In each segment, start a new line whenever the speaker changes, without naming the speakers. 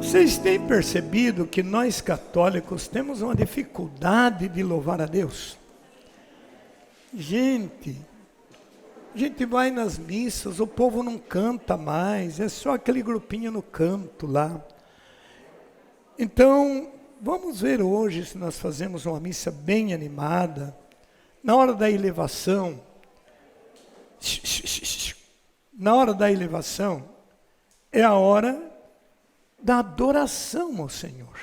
Vocês têm percebido que nós católicos temos uma dificuldade de louvar a Deus? Gente, a gente vai nas missas, o povo não canta mais, é só aquele grupinho no canto lá. Então, vamos ver hoje se nós fazemos uma missa bem animada. Na hora da elevação, é a hora da adoração ao Senhor.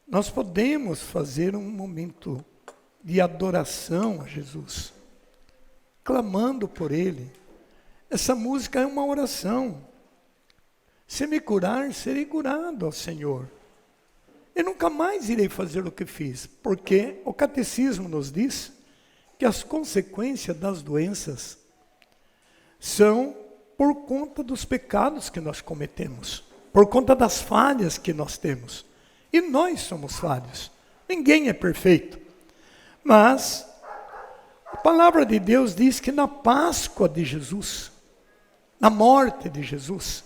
Nós podemos fazer um momento de adoração a Jesus, clamando por Ele. Essa música é uma oração. Se me curar, serei curado ao Senhor. Eu nunca mais irei fazer o que fiz, porque o catecismo nos diz que as consequências das doenças são por conta dos pecados que nós cometemos, por conta das falhas que nós temos. E nós somos falhos. Ninguém é perfeito. Mas a palavra de Deus diz que na Páscoa de Jesus, na morte de Jesus,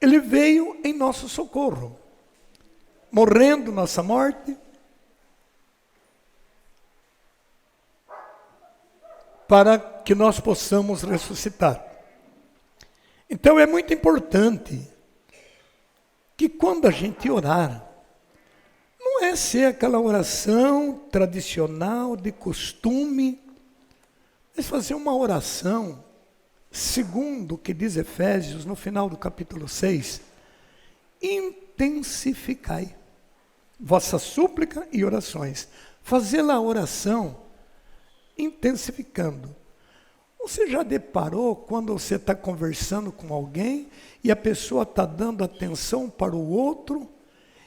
Ele veio em nosso socorro, morrendo nossa morte, para que nós possamos ressuscitar. Então é muito importante que quando a gente orar, não é ser aquela oração tradicional, de costume, mas fazer uma oração, segundo o que diz Efésios, no final do capítulo 6, intensificai vossa súplica e orações. Fazer a oração intensificando. Você já deparou quando você está conversando com alguém e a pessoa está dando atenção para o outro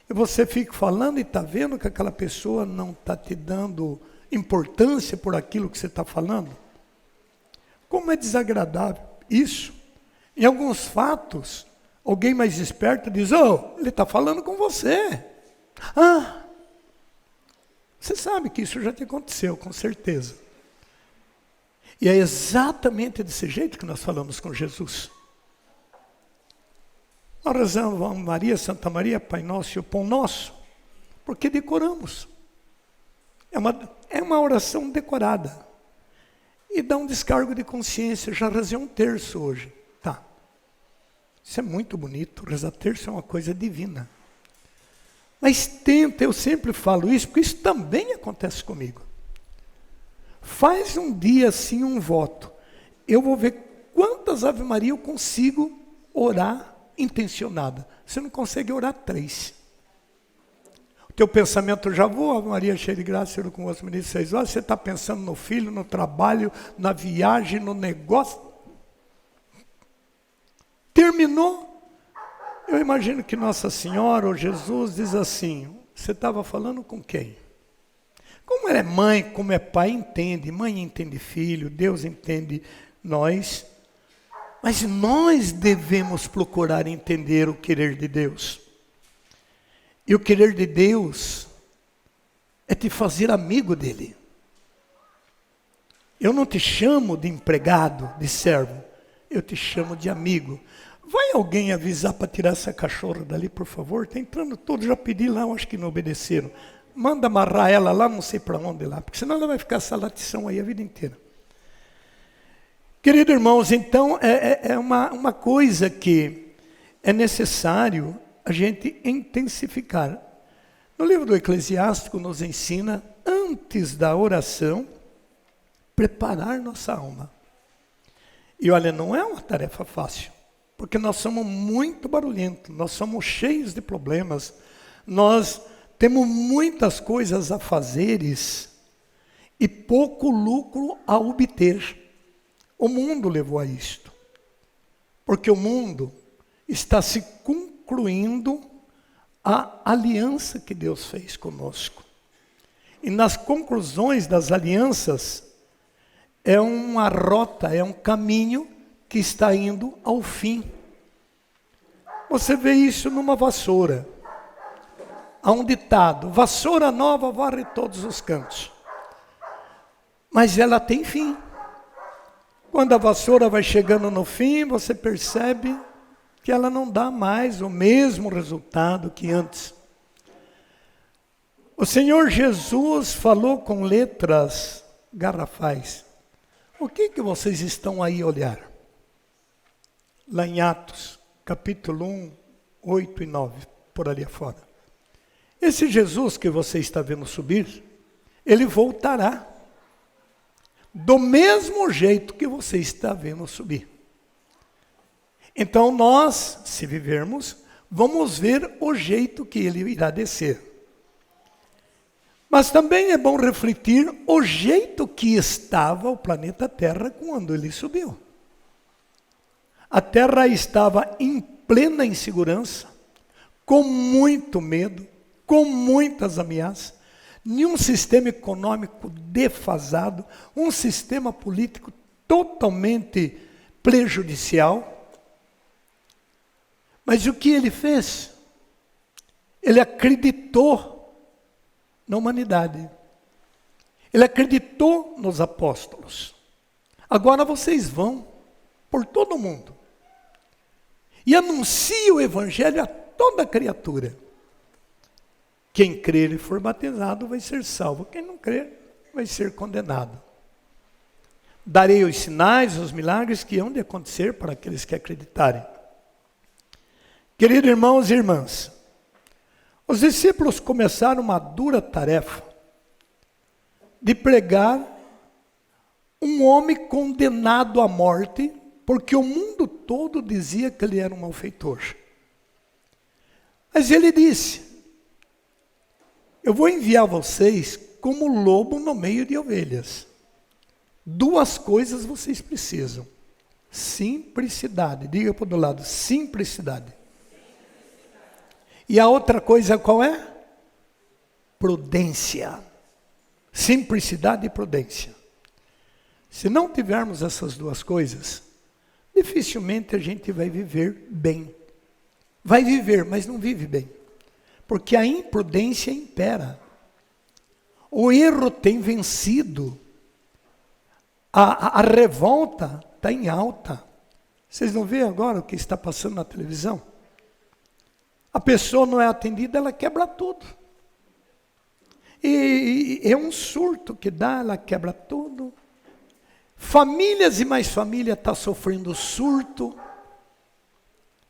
e você fica falando e está vendo que aquela pessoa não está te dando importância por aquilo que você está falando? Como é desagradável isso. Em alguns fatos, alguém mais esperto diz, ele está falando com você. Você sabe que isso já te aconteceu, com certeza. E é exatamente desse jeito que nós falamos com Jesus. Nós rezamos Ave Maria, Santa Maria, Pai Nosso e o Pão Nosso, porque decoramos. É uma oração decorada. E dá um descargo de consciência. Já rezei um terço hoje. Tá. Isso é muito bonito. Rezar terço é uma coisa divina. Mas tenta, eu sempre falo isso, porque isso também acontece comigo. Faz um dia assim um voto. Eu vou ver quantas Ave Maria eu consigo orar intencionada. Você não consegue orar 3. O teu pensamento já voa, Ave Maria cheia de graça, Senhor com vós, bendita 6 horas. Você está pensando no filho, no trabalho, na viagem, no negócio. Terminou. Eu imagino que Nossa Senhora ou Jesus diz assim, você estava falando com quem? Como é mãe, como é pai, entende. Mãe entende filho, Deus entende nós. Mas nós devemos procurar entender o querer de Deus. E o querer de Deus é te fazer amigo dele. Eu não te chamo de empregado, de servo. Eu te chamo de amigo. Vai alguém avisar para tirar essa cachorra dali, por favor? Está entrando todo, já pedi lá, eu acho que não obedeceram. Manda amarrar ela lá, não sei para onde lá, porque senão ela vai ficar essa latição aí a vida inteira. Queridos irmãos, então é uma coisa que é necessário a gente intensificar. No livro do Eclesiástico nos ensina, antes da oração, preparar nossa alma. E olha, não é uma tarefa fácil, porque nós somos muito barulhentos, nós somos cheios de problemas, nós temos muitas coisas a fazeres e pouco lucro a obter. O mundo levou a isto. Porque o mundo está se concluindo a aliança que Deus fez conosco. E nas conclusões das alianças, é uma rota, é um caminho que está indo ao fim. Você vê isso numa vassoura. Há um ditado, vassoura nova varre todos os cantos. Mas ela tem fim. Quando a vassoura vai chegando no fim, você percebe que ela não dá mais o mesmo resultado que antes. O Senhor Jesus falou com letras garrafais. O que vocês estão aí a olhar? Lá em Atos, capítulo 1, 8 e 9, por ali afora. Esse Jesus que você está vendo subir, ele voltará do mesmo jeito que você está vendo subir. Então nós, se vivermos, vamos ver o jeito que ele irá descer. Mas também é bom refletir o jeito que estava o planeta Terra quando ele subiu. A Terra estava em plena insegurança, com muito medo, com muitas ameaças, nenhum sistema econômico defasado, um sistema político totalmente prejudicial. Mas o que ele fez? Ele acreditou na humanidade. Ele acreditou nos apóstolos. Agora vocês vão por todo o mundo e anunciem o evangelho a toda criatura. Quem crer e for batizado vai ser salvo. Quem não crer vai ser condenado. Darei os sinais, os milagres que hão de acontecer para aqueles que acreditarem. Queridos irmãos e irmãs, os discípulos começaram uma dura tarefa de pregar um homem condenado à morte, porque o mundo todo dizia que ele era um malfeitor. Mas ele disse: eu vou enviar vocês como lobo no meio de ovelhas. Duas coisas vocês precisam: simplicidade. Diga para o do lado: simplicidade. E a outra coisa qual é? Prudência. Simplicidade e prudência. Se não tivermos essas duas coisas, dificilmente a gente vai viver bem. Vai viver, mas não vive bem. Porque a imprudência impera. O erro tem vencido. A revolta está em alta. Vocês não veem agora o que está passando na televisão? A pessoa não é atendida, ela quebra tudo. E é um surto que dá, ela quebra tudo. Famílias e mais família estão sofrendo surto,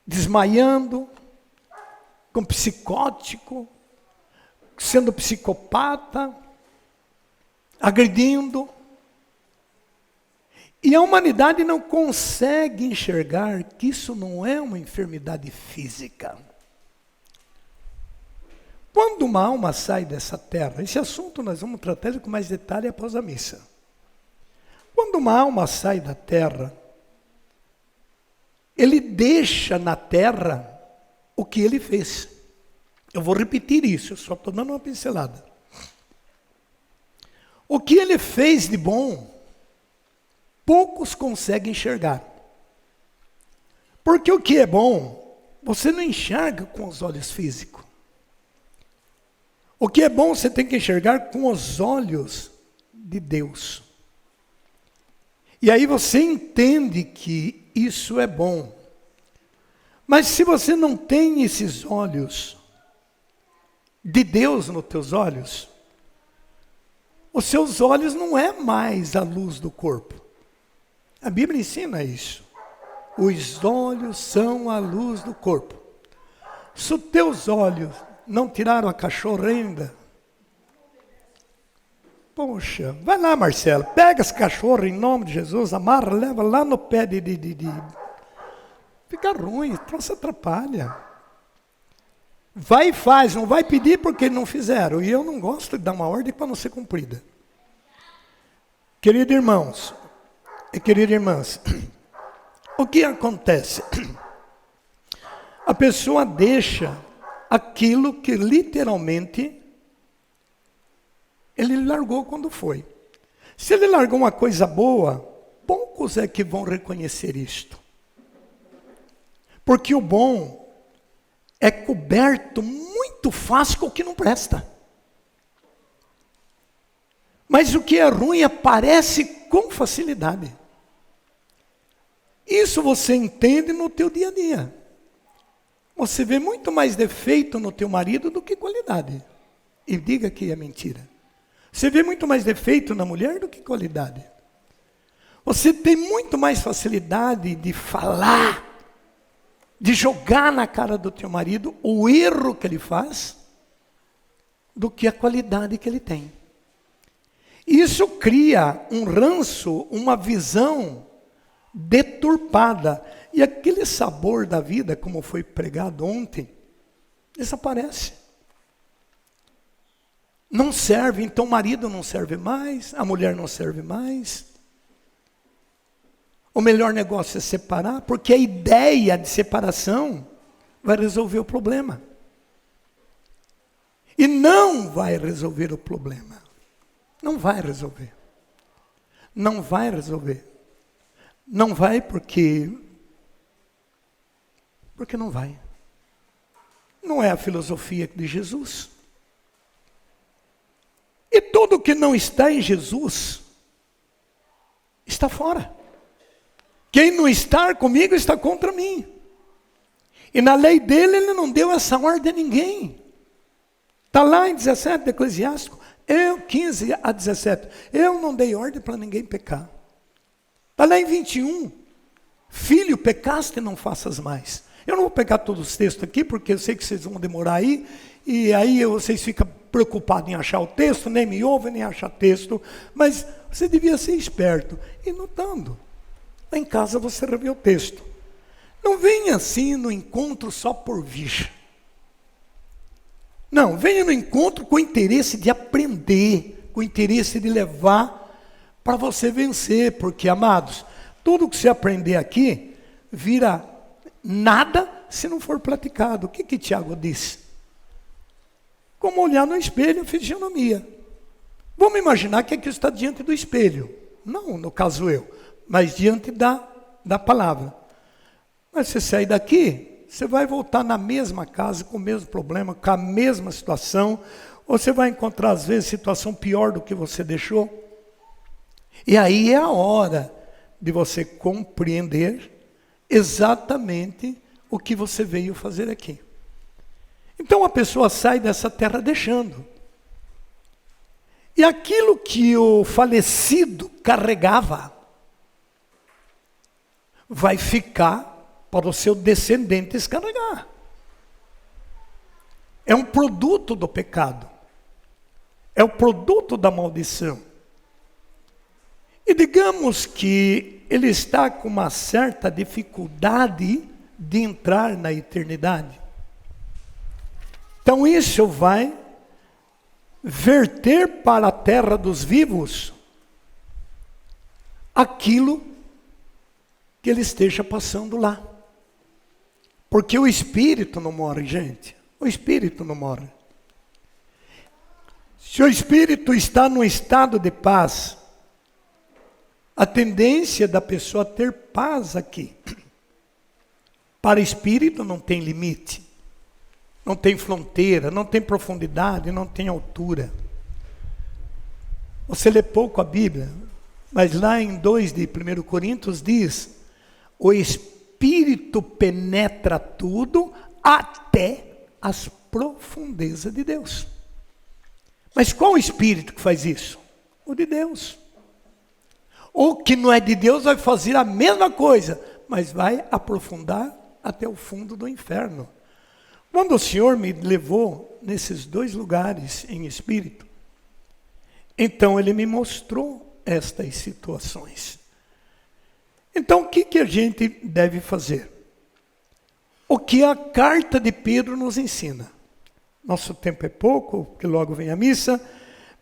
desmaiando, com psicótico, sendo psicopata, agredindo. E a humanidade não consegue enxergar que isso não é uma enfermidade física. Quando uma alma sai dessa terra, esse assunto nós vamos tratar ele com mais detalhe após a missa. Quando uma alma sai da terra, ele deixa na terra o que ele fez. Eu vou repetir isso, eu só estou dando uma pincelada. O que ele fez de bom, poucos conseguem enxergar. Porque o que é bom, você não enxerga com os olhos físicos. O que é bom você tem que enxergar com os olhos de Deus. E aí você entende que isso é bom. Mas se você não tem esses olhos de Deus nos teus olhos, os seus olhos não é mais a luz do corpo. A Bíblia ensina isso. Os olhos são a luz do corpo. Se os teus olhos não tiraram a cachorra ainda, poxa, vai lá, Marcelo, pega esse cachorro em nome de Jesus, amarra, leva lá no pé de... Fica ruim, troço atrapalha. Vai e faz, não vai pedir porque não fizeram. E eu não gosto de dar uma ordem para não ser cumprida. Queridos irmãos e queridas irmãs, o que acontece? A pessoa deixa aquilo que literalmente ele largou quando foi. Se ele largou uma coisa boa, poucos é que vão reconhecer isto. Porque o bom é coberto muito fácil com o que não presta. Mas o que é ruim aparece com facilidade. Isso você entende no teu dia a dia. você vê muito mais defeito no teu marido do que qualidade. E diga que é mentira. Você vê muito mais defeito na mulher do que qualidade. Você tem muito mais facilidade de falar, de jogar na cara do teu marido o erro que ele faz, do que a qualidade que ele tem. Isso cria um ranço, uma visão deturpada. E aquele sabor da vida, como foi pregado ontem, desaparece. Não serve, então o marido não serve mais, a mulher não serve mais. O melhor negócio é separar, porque a ideia de separação vai resolver o problema. E não vai resolver o problema. Não vai resolver. Não vai resolver. Não vai porque não vai. Não é a filosofia de Jesus. E tudo que não está em Jesus está fora. Quem não está comigo está contra mim. E na lei dele, ele não deu essa ordem a ninguém. Está lá em 17 do Eclesiástico, 15 a 17. Eu não dei ordem para ninguém pecar. Está lá em 21. Filho, pecaste, não faças mais. Eu não vou pegar todos os textos aqui, porque eu sei que vocês vão demorar aí. E aí vocês ficam preocupados em achar o texto, nem me ouvem, nem achar texto. Mas você devia ser esperto. E notando. Lá em casa você revê o texto. Não venha assim no encontro só por vir. Não, venha no encontro com o interesse de aprender, com o interesse de levar para você vencer. Porque, amados, tudo que você aprender aqui vira nada se não for praticado. O que Tiago disse? Como olhar no espelho, fisionomia. Vamos imaginar que aqui está diante do espelho. Não, no caso eu, mas diante da palavra. Mas você sair daqui, você vai voltar na mesma casa, com o mesmo problema, com a mesma situação, ou você vai encontrar, às vezes, situação pior do que você deixou. E aí é a hora de você compreender exatamente o que você veio fazer aqui. Então a pessoa sai dessa terra deixando. E aquilo que o falecido carregava, vai ficar para os seus descendentes carregar. É um produto do pecado. É o produto da maldição. E digamos que ele está com uma certa dificuldade de entrar na eternidade. Então isso vai verter para a terra dos vivos aquilo que ele esteja passando lá. Porque o espírito não morre, gente. O espírito não morre. Se o espírito está num estado de paz, a tendência da pessoa ter paz aqui. Para o espírito não tem limite. Não tem fronteira, não tem profundidade, não tem altura. Você lê pouco a Bíblia, mas lá em 2 de 1 Coríntios diz: o Espírito penetra tudo até as profundezas de Deus. Mas qual o Espírito que faz isso? O de Deus. O que não é de Deus vai fazer a mesma coisa, mas vai aprofundar até o fundo do inferno. Quando o Senhor me levou nesses 2 lugares em espírito, então Ele me mostrou estas situações. Então o que a gente deve fazer? O que a carta de Pedro nos ensina. Nosso tempo é pouco, porque logo vem a missa,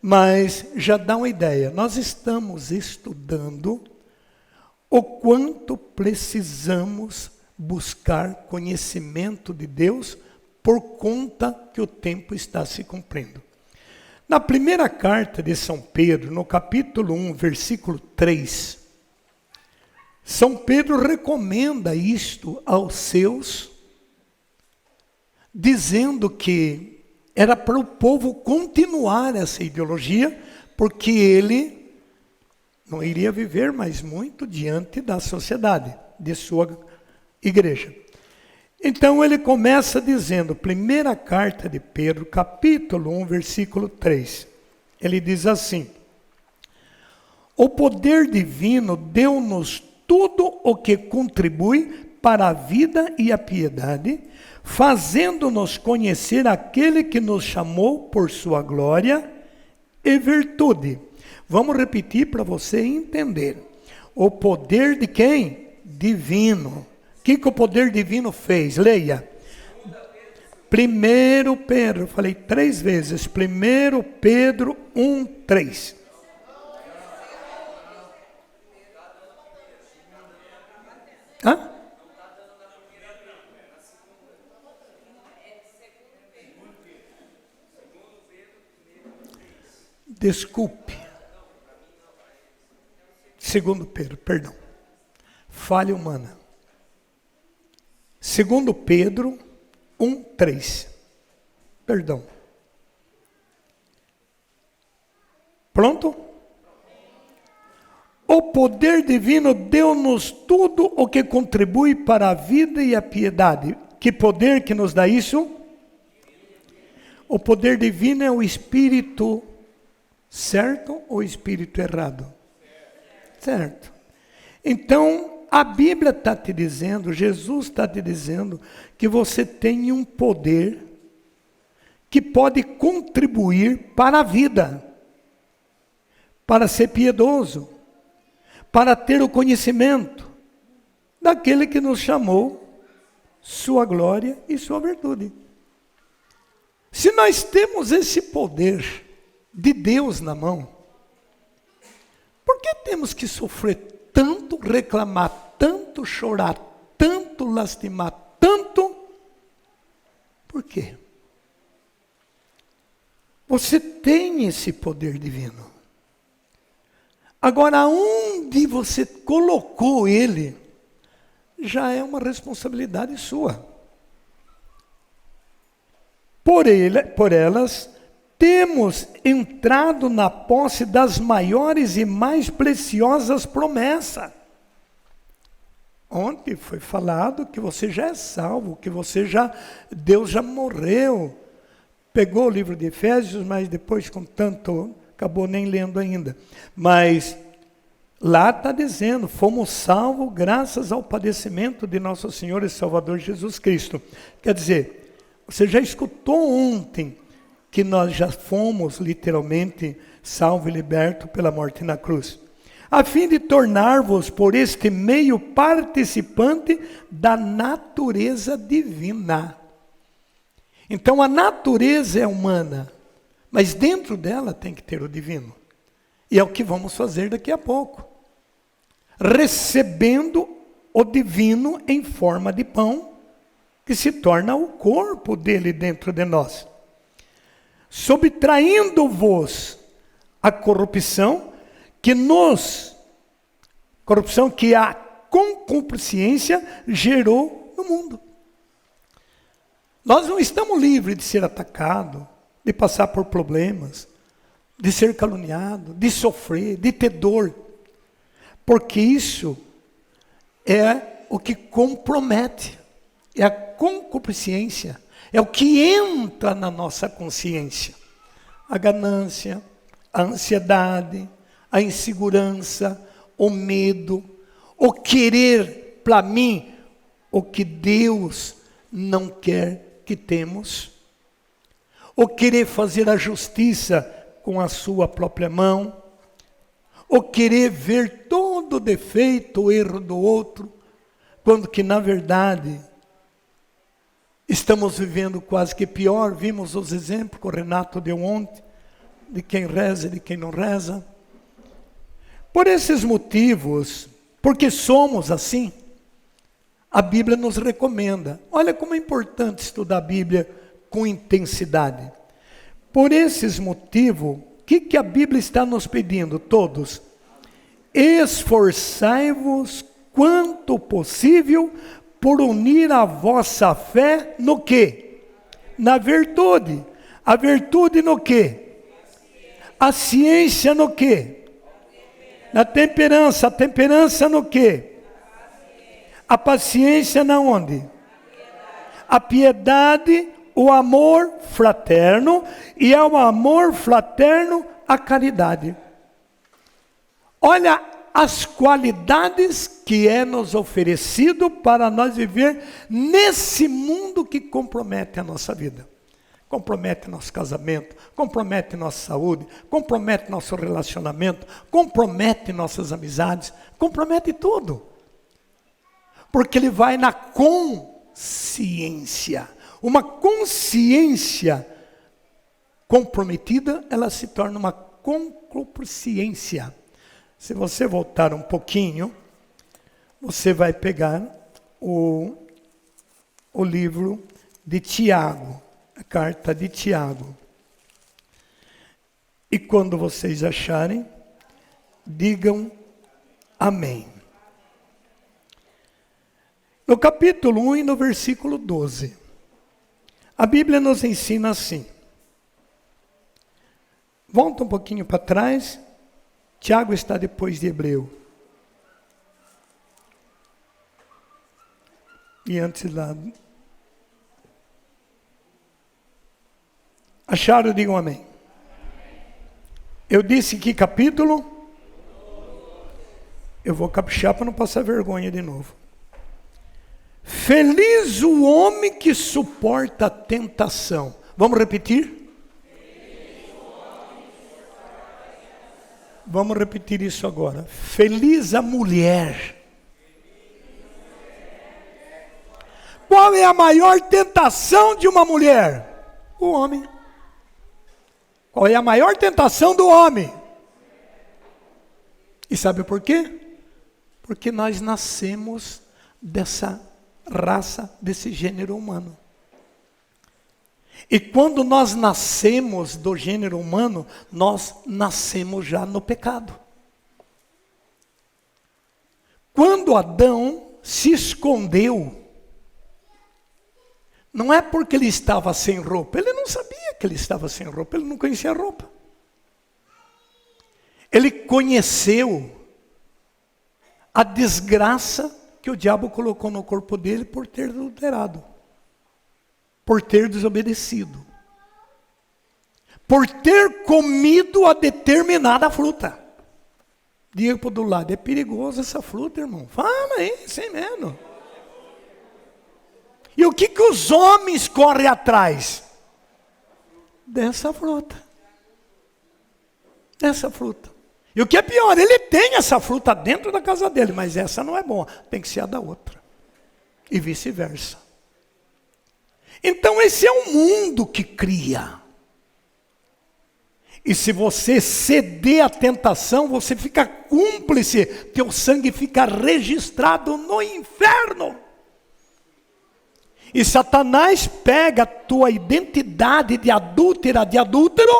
mas já dá uma ideia. Nós estamos estudando o quanto precisamos buscar conhecimento de Deus por conta que o tempo está se cumprindo. Na primeira carta de São Pedro, no capítulo 1, versículo 3, São Pedro recomenda isto aos seus, dizendo que era para o povo continuar essa ideologia, porque ele não iria viver mais muito diante da sociedade, de sua igreja. Então ele começa dizendo, primeira carta de Pedro, capítulo 1, versículo 3. Ele diz assim: o poder divino deu-nos tudo o que contribui para a vida e a piedade, fazendo-nos conhecer aquele que nos chamou por sua glória e virtude. Vamos repetir para você entender. O poder de quem? Divino. O que o poder divino fez? Leia. 1 Pedro, falei 3 vezes. 1 Pedro 1, 3. Hã? Desculpe. 2 Pedro, perdão. Falha humana. 2 Pedro 1, 3. Perdão. Pronto? O poder divino deu-nos tudo o que contribui para a vida e a piedade. Que poder que nos dá isso? O poder divino é o Espírito certo ou Espírito errado? Certo. Então, a Bíblia está te dizendo, Jesus está te dizendo, que você tem um poder que pode contribuir para a vida, para ser piedoso, para ter o conhecimento daquele que nos chamou, sua glória e sua virtude. Se nós temos esse poder de Deus na mão, por que temos que sofrer tanto, reclamar tanto, chorar tanto, lastimar tanto? Por quê? Você tem esse poder divino. Agora, onde você colocou ele, já é uma responsabilidade sua. Por elas, temos entrado na posse das maiores e mais preciosas promessas. Ontem foi falado que você já é salvo, que Deus já morreu. Pegou o livro de Efésios, mas depois com tanto, acabou nem lendo ainda. Mas lá está dizendo, fomos salvos graças ao padecimento de nosso Senhor e Salvador Jesus Cristo. Quer dizer, você já escutou ontem que nós já fomos literalmente salvos e libertos pela morte na cruz, a fim de tornar-vos por este meio participante da natureza divina. Então a natureza é humana, mas dentro dela tem que ter o divino. E é o que vamos fazer daqui a pouco. Recebendo o divino em forma de pão, que se torna o corpo dele dentro de nós. Subtraindo-vos a corrupção que a concupiscência gerou no mundo. Nós não estamos livres de ser atacados, de passar por problemas, de ser caluniado, de sofrer, de ter dor, porque isso é o que compromete, é a concupiscência. É o que entra na nossa consciência. A ganância, a ansiedade, a insegurança, o medo, o querer para mim, o que Deus não quer que temos, o querer fazer a justiça com a sua própria mão, o querer ver todo o defeito, o erro do outro, quando que na verdade estamos vivendo quase que pior. Vimos os exemplos que o Renato deu ontem, de quem reza e de quem não reza. Por esses motivos, porque somos assim, a Bíblia nos recomenda. Olha como é importante estudar a Bíblia com intensidade. Por esses motivos, o que a Bíblia está nos pedindo? Todos. Esforçai-vos quanto possível por unir a vossa fé no quê? Na virtude. A virtude no quê? A ciência no quê? Na temperança. A temperança no quê? A paciência na onde? a piedade, o amor fraterno, e ao amor fraterno, a caridade. Olha as qualidades que é nos oferecido para nós viver nesse mundo que compromete a nossa vida. Compromete nosso casamento, compromete nossa saúde, compromete nosso relacionamento, compromete nossas amizades, compromete tudo. Porque ele vai na consciência. Uma consciência comprometida, ela se torna uma concupiscência. Se você voltar um pouquinho, você vai pegar o livro de Tiago, a carta de Tiago. E quando vocês acharem, digam amém. No capítulo 1 e no versículo 12, a Bíblia nos ensina assim. Volta um pouquinho para trás. Tiago está depois de Hebreu. E antes lá. Acharam? Digam amém. Eu disse que capítulo? Eu vou caprichar para não passar vergonha de novo. Feliz o homem que suporta a tentação. Vamos repetir? Vamos repetir isso agora. Feliz a mulher. Qual é a maior tentação de uma mulher? O homem. Qual é a maior tentação do homem? E sabe por quê? Porque nós nascemos dessa raça, desse gênero humano. E quando nós nascemos do gênero humano, nós nascemos já no pecado. Quando Adão se escondeu, não é porque ele estava sem roupa, ele não sabia que ele estava sem roupa, ele não conhecia a roupa. Ele conheceu a desgraça que o diabo colocou no corpo dele por ter adulterado. Por ter desobedecido, por ter comido a determinada fruta. Diga para o do lado, é perigoso essa fruta, irmão. Fala aí, sem medo. E o que os homens correm atrás? Dessa fruta. Dessa fruta. E o que é pior, ele tem essa fruta dentro da casa dele, mas essa não é boa, tem que ser a da outra. E vice-versa. Então esse é um mundo que cria. E se você ceder à tentação, você fica cúmplice, teu sangue fica registrado no inferno. E Satanás pega a tua identidade de adúltera, de adúltero,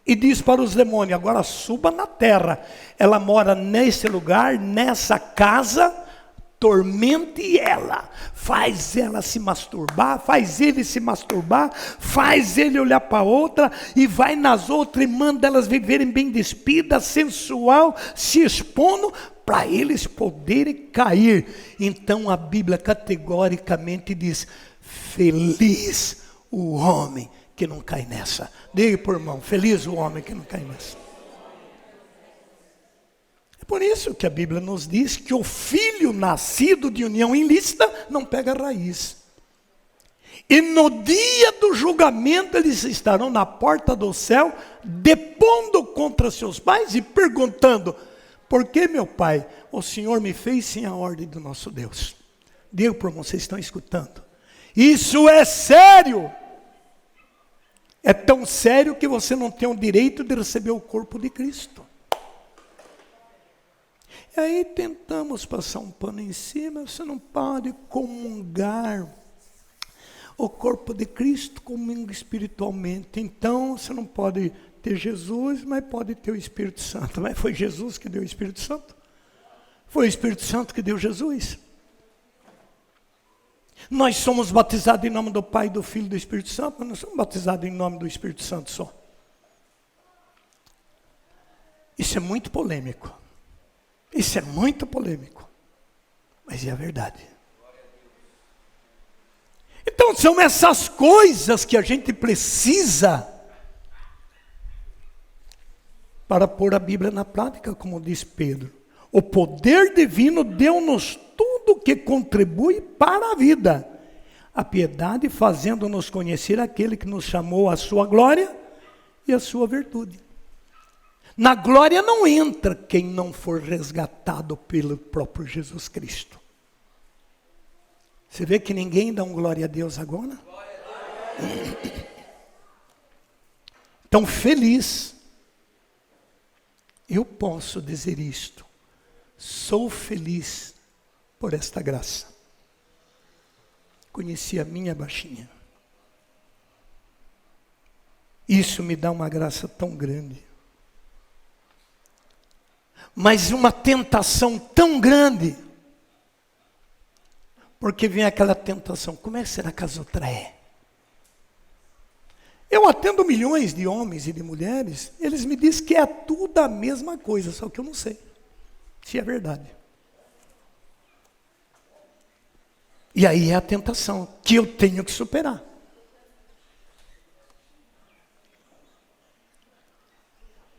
e diz para os demônios, agora suba na terra. Ela mora nesse lugar, nessa casa, tormente ela, faz ela se masturbar, faz ele se masturbar, faz ele olhar para outra, e vai nas outras e manda elas viverem bem despidas, sensual, se expondo, para eles poderem cair. Então a Bíblia categoricamente diz, feliz o homem que não cai nessa. Diga por irmão, feliz o homem que não cai nessa. Por isso que a Bíblia nos diz que o filho nascido de união ilícita não pega raiz. E no dia do julgamento eles estarão na porta do céu, depondo contra seus pais e perguntando, por que meu pai, o Senhor me fez sem a ordem do nosso Deus? Digo para vocês, estão escutando? Isso é sério. É tão sério que você não tem o direito de receber o corpo de Cristo. E aí tentamos passar um pano em cima, você não pode comungar o corpo de Cristo comunga espiritualmente. Então você não pode ter Jesus, mas pode ter o Espírito Santo. Mas foi Jesus que deu o Espírito Santo? Foi o Espírito Santo que deu Jesus. Nós somos batizados em nome do Pai, do Filho e do Espírito Santo, mas não somos batizados em nome do Espírito Santo só. Isso é muito polêmico. Isso é muito polêmico, mas é a verdade. Então Então são essas coisas que a gente precisa para pôr a Bíblia na prática, como diz Pedro. O poder divino deu-nos tudo que contribui para a vida. A piedade fazendo-nos conhecer aquele que nos chamou à sua glória e à sua virtude. Na glória não entra quem não for resgatado pelo próprio Jesus Cristo. Você vê que ninguém dá um glória a Deus agora? Então, feliz, eu posso dizer isto. Sou feliz por esta graça. Conheci a minha baixinha. Isso me dá uma graça tão grande. Mas uma tentação tão grande. Porque vem aquela tentação, como é que será que as outras é? Eu atendo milhões de homens e de mulheres, eles me dizem que é tudo a mesma coisa, só que eu não sei se é verdade. E aí é a tentação que eu tenho que superar.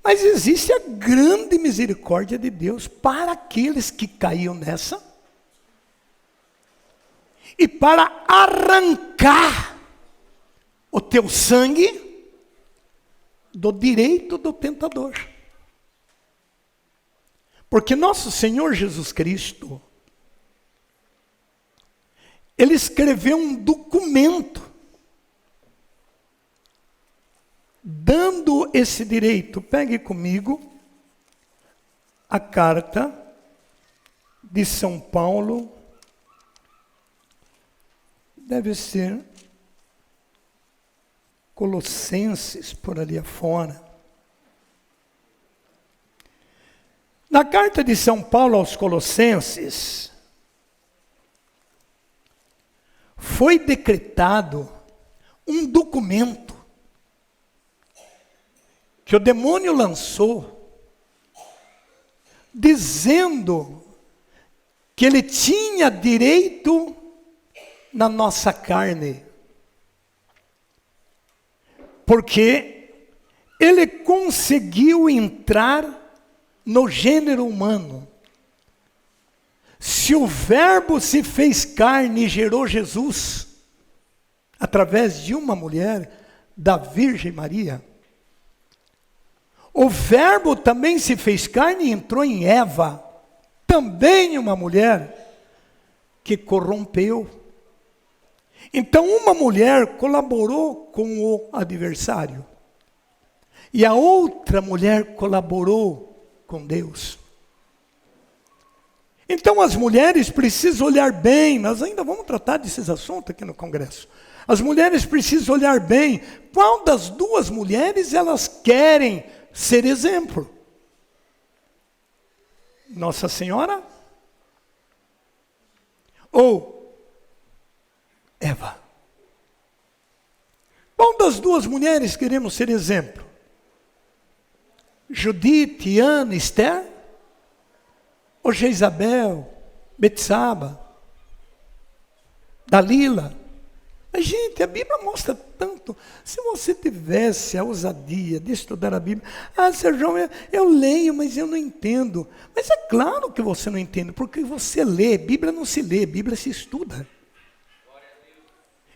Mas existe a grande misericórdia de Deus para aqueles que caíram nessa e para arrancar o teu sangue do direito do tentador. Porque nosso Senhor Jesus Cristo, Ele escreveu um documento dando esse direito. Pegue comigo a carta de São Paulo, deve ser Colossenses, por ali afora. Na carta de São Paulo aos Colossenses, foi decretado um documento que o demônio lançou, dizendo que ele tinha direito na nossa carne, porque ele conseguiu entrar no gênero humano. Se o Verbo se fez carne e gerou Jesus, através de uma mulher, da Virgem Maria, o Verbo também se fez carne e entrou em Eva, também uma mulher que corrompeu. Então uma mulher colaborou com o adversário, e a outra mulher colaborou com Deus. Então as mulheres precisam olhar bem, nós ainda vamos tratar desses assuntos aqui no congresso. As mulheres precisam olhar bem, qual das duas mulheres elas querem ser exemplo? Nossa Senhora ou Eva? Qual das duas mulheres queremos ser exemplo? Judite, Ana, Esther? Ou Jezabel, Betsaba, Dalila? Mas, gente, a Bíblia mostra tanto. Se você tivesse a ousadia de estudar a Bíblia, Sérgio, eu leio, mas eu não entendo. Mas é claro que você não entende, porque você lê, Bíblia não se lê, Bíblia se estuda.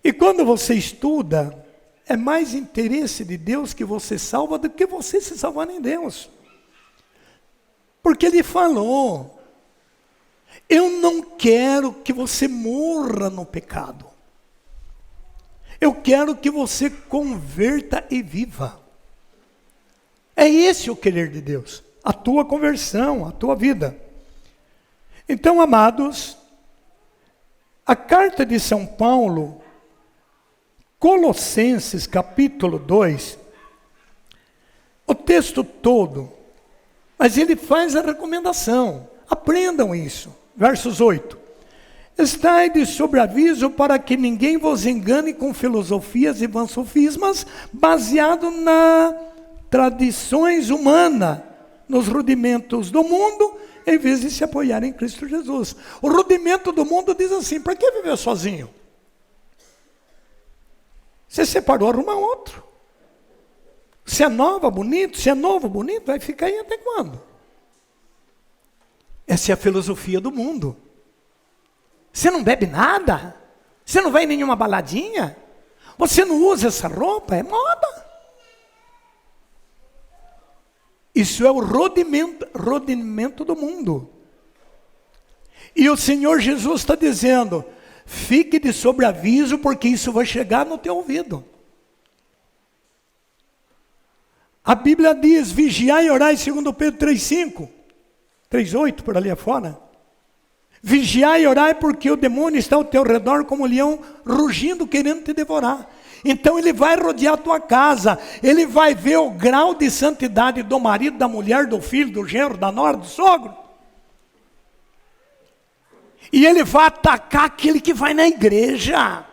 E quando você estuda, é mais interesse de Deus que você salva do que você se salvar em Deus. Porque Ele falou, eu não quero que você morra no pecado. Eu quero que você converta e viva. É esse o querer de Deus, a tua conversão, a tua vida. Então, amados, a carta de São Paulo, Colossenses capítulo 2, o texto todo, mas ele faz a recomendação, aprendam isso, versos 8. Estai de sobreaviso para que ninguém vos engane com filosofias e vãs sofismas, baseado nas tradições humanas, nos rudimentos do mundo, em vez de se apoiar em Cristo Jesus. O rudimento do mundo diz assim, para que viver sozinho? Você separou, arruma outro. Se é nova, bonito. Se é novo, bonito, vai ficar aí até quando? Essa é a filosofia do mundo. Você não bebe nada? Você não vai em nenhuma baladinha? Você não usa essa roupa? É moda. Isso é o rodimento do mundo. E o Senhor Jesus está dizendo, fique de sobreaviso, porque isso vai chegar no teu ouvido. A Bíblia diz, vigiai e orai, segundo Pedro 3,5, 3,8, por ali afora. Vigiai e orai, porque o demônio está ao teu redor como um leão, rugindo, querendo te devorar. Então ele vai rodear a tua casa, ele vai ver o grau de santidade do marido, da mulher, do filho, do genro, da nora, do sogro. E ele vai atacar aquele que vai na igreja.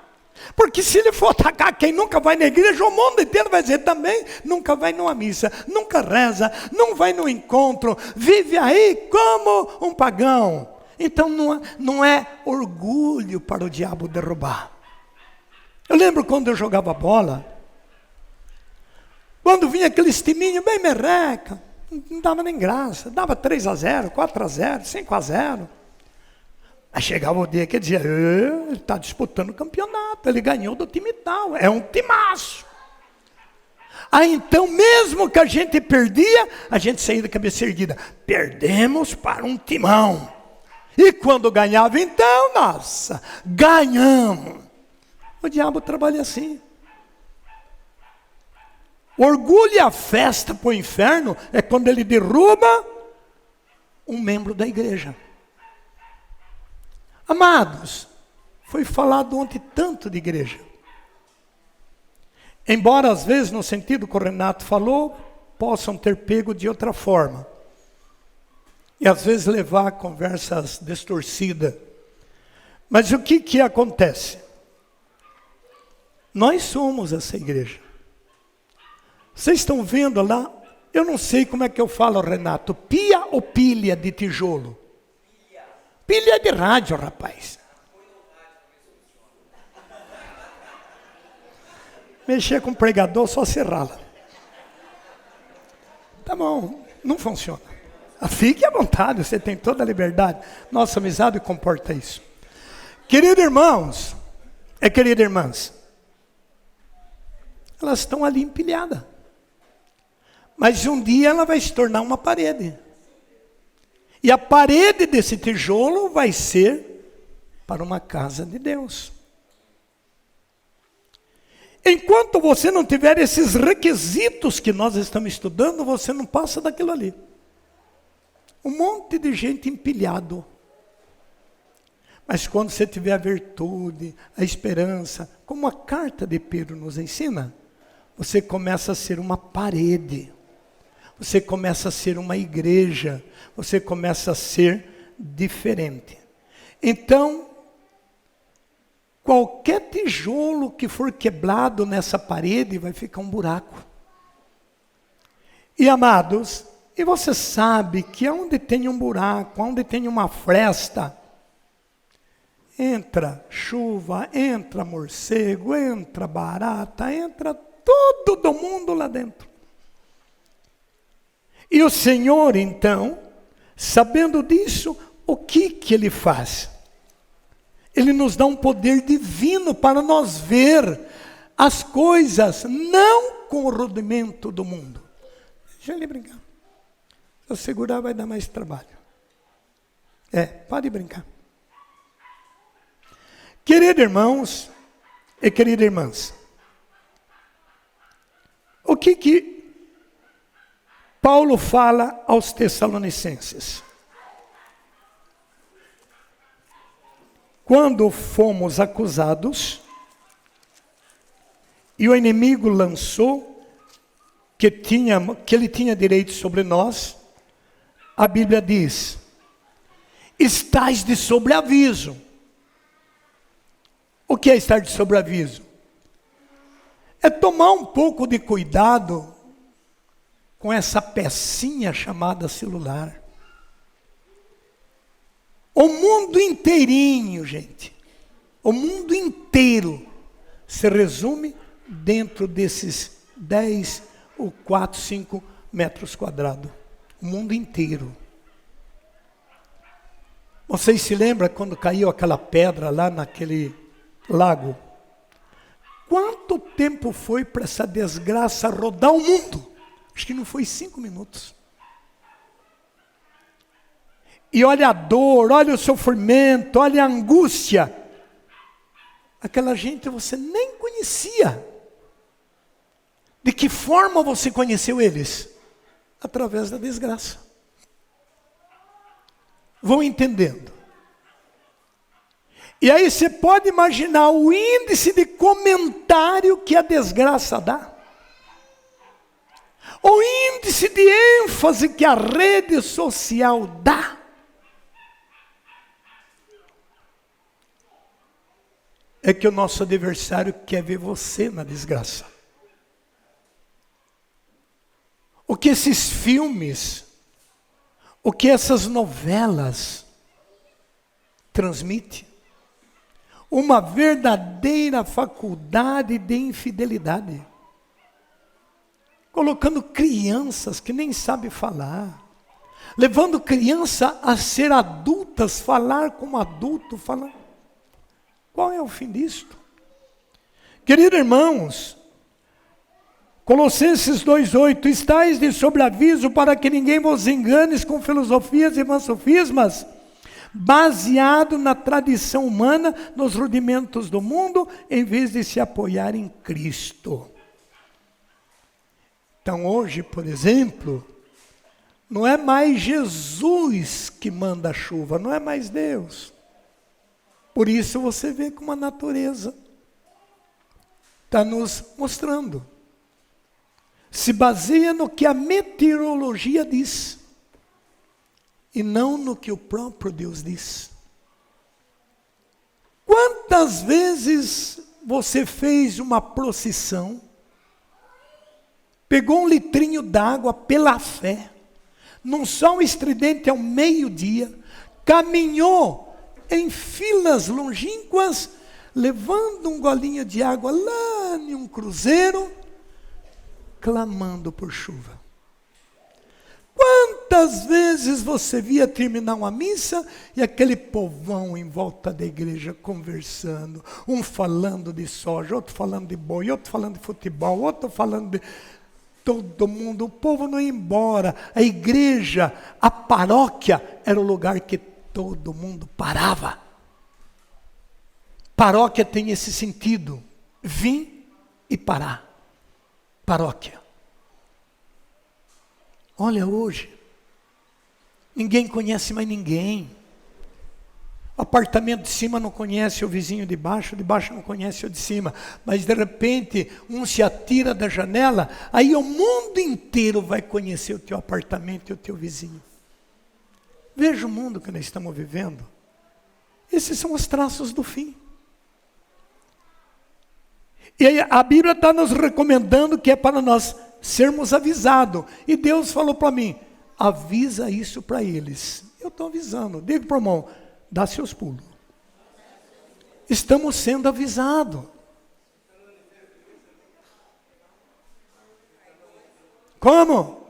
Porque se ele for atacar quem nunca vai na igreja, o mundo inteiro vai dizer também, nunca vai numa missa, nunca reza, não vai no encontro, vive aí como um pagão. Então não é orgulho para o diabo derrubar. Eu lembro quando eu jogava bola, quando vinha aqueles timinhos bem merreca, não dava nem graça, dava 3-0, 4-0, 5-0. Aí chegava o dia que ele dizia, ele está disputando o campeonato, ele ganhou do time tal, é um timaço. Aí então, mesmo que a gente perdia, a gente saía da cabeça erguida, perdemos para um timão. E quando ganhava então, nossa, ganhamos. O diabo trabalha assim. O orgulho e a festa para o inferno é quando ele derruba um membro da igreja. Amados, foi falado ontem tanto de igreja. Embora às vezes, no sentido que o Renato falou, possam ter pego de outra forma. E às vezes levar conversas distorcidas. Mas o que acontece? Nós somos essa igreja. Vocês estão vendo lá, eu não sei como é que eu falo, Renato, pia ou pilha de tijolo? Pilha de rádio, rapaz. Mexer com pregador, só serrá-la. Tá bom, não funciona. Fique à vontade, você tem toda a liberdade. Nossa amizade comporta isso. Queridos irmãos, queridas irmãs, elas estão ali empilhadas. Mas um dia ela vai se tornar uma parede. E a parede desse tijolo vai ser para uma casa de Deus. Enquanto você não tiver esses requisitos que nós estamos estudando, você não passa daquilo ali. Um monte de gente empilhado. Mas quando você tiver a virtude, a esperança, como a carta de Pedro nos ensina, você começa a ser uma parede. Você começa a ser uma igreja, você começa a ser diferente. Então, qualquer tijolo que for quebrado nessa parede vai ficar um buraco. E amados, e você sabe que onde tem um buraco, onde tem uma fresta, entra chuva, entra morcego, entra barata, entra tudo do mundo lá dentro. E o Senhor, então, sabendo disso, o que Ele faz? Ele nos dá um poder divino para nós ver as coisas, não com o rudimento do mundo. Deixa ele brincar. Se eu segurar, vai dar mais trabalho. Pode brincar. Queridos irmãos e queridas irmãs, o que Paulo fala aos Tessalonicenses? Quando fomos acusados e o inimigo lançou que ele tinha direito sobre nós, a Bíblia diz, estais de sobreaviso. O que é estar de sobreaviso? É tomar um pouco de cuidado com essa pecinha chamada celular. O mundo inteirinho, gente, o mundo inteiro se resume dentro desses 10 ou 4, 5 metros quadrados. O mundo inteiro. Vocês se lembram quando caiu aquela pedra lá naquele lago? Quanto tempo foi para essa desgraça rodar o mundo? Acho que não foi 5 minutos. E olha a dor, olha o sofrimento, olha a angústia. Aquela gente você nem conhecia. De que forma você conheceu eles? Através da desgraça. Vão entendendo. E aí você pode imaginar o índice de comentário que a desgraça dá. O índice de ênfase que a rede social dá. É que o nosso adversário quer ver você na desgraça. O que esses filmes, o que essas novelas transmitem? Uma verdadeira faculdade de infidelidade. Colocando crianças que nem sabem falar. Levando criança a ser adultas, falar como adulto, falar. Qual é o fim disto? Queridos irmãos, Colossenses 2,8, estáis de sobreaviso para que ninguém vos engane com filosofias e sofismas, baseado na tradição humana, nos rudimentos do mundo, em vez de se apoiar em Cristo. Então hoje, por exemplo, não é mais Jesus que manda a chuva, não é mais Deus. Por isso você vê como a natureza está nos mostrando. Se baseia no que a meteorologia diz, e não no que o próprio Deus diz. Quantas vezes você fez uma procissão, pegou um litrinho d'água pela fé, num sol estridente ao meio-dia, caminhou em filas longínquas, levando um golinho de água lá em um cruzeiro, clamando por chuva. Quantas vezes você via terminar uma missa e aquele povão em volta da igreja conversando, um falando de soja, outro falando de boi, outro falando de futebol, outro falando de todo mundo, o povo não ia embora, a igreja, a paróquia era o lugar que todo mundo parava. Paróquia tem esse sentido, vir e parar. Paróquia. Olha hoje, ninguém conhece mais ninguém. O apartamento de cima não conhece o vizinho de baixo não conhece o de cima. Mas de repente, um se atira da janela, aí o mundo inteiro vai conhecer o teu apartamento e o teu vizinho. Veja o mundo que nós estamos vivendo. Esses são os traços do fim. E aí a Bíblia está nos recomendando que é para nós sermos avisados. E Deus falou para mim, avisa isso para eles. Eu estou avisando. Diga para o irmão, dá seus pulos. Estamos sendo avisados. Como?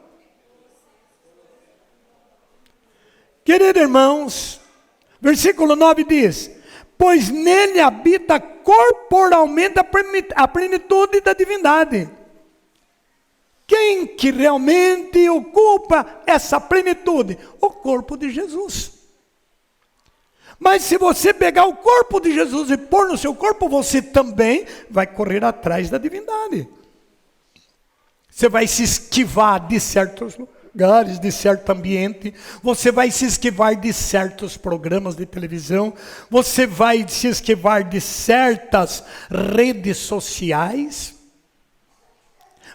Queridos irmãos, versículo 9 diz, pois nele habita corporalmente a plenitude da divindade. Quem que realmente ocupa essa plenitude? O corpo de Jesus. Mas se você pegar o corpo de Jesus e pôr no seu corpo, você também vai correr atrás da divindade. Você vai se esquivar de certos lugares, de certo ambiente. Você vai se esquivar de certos programas de televisão. Você vai se esquivar de certas redes sociais.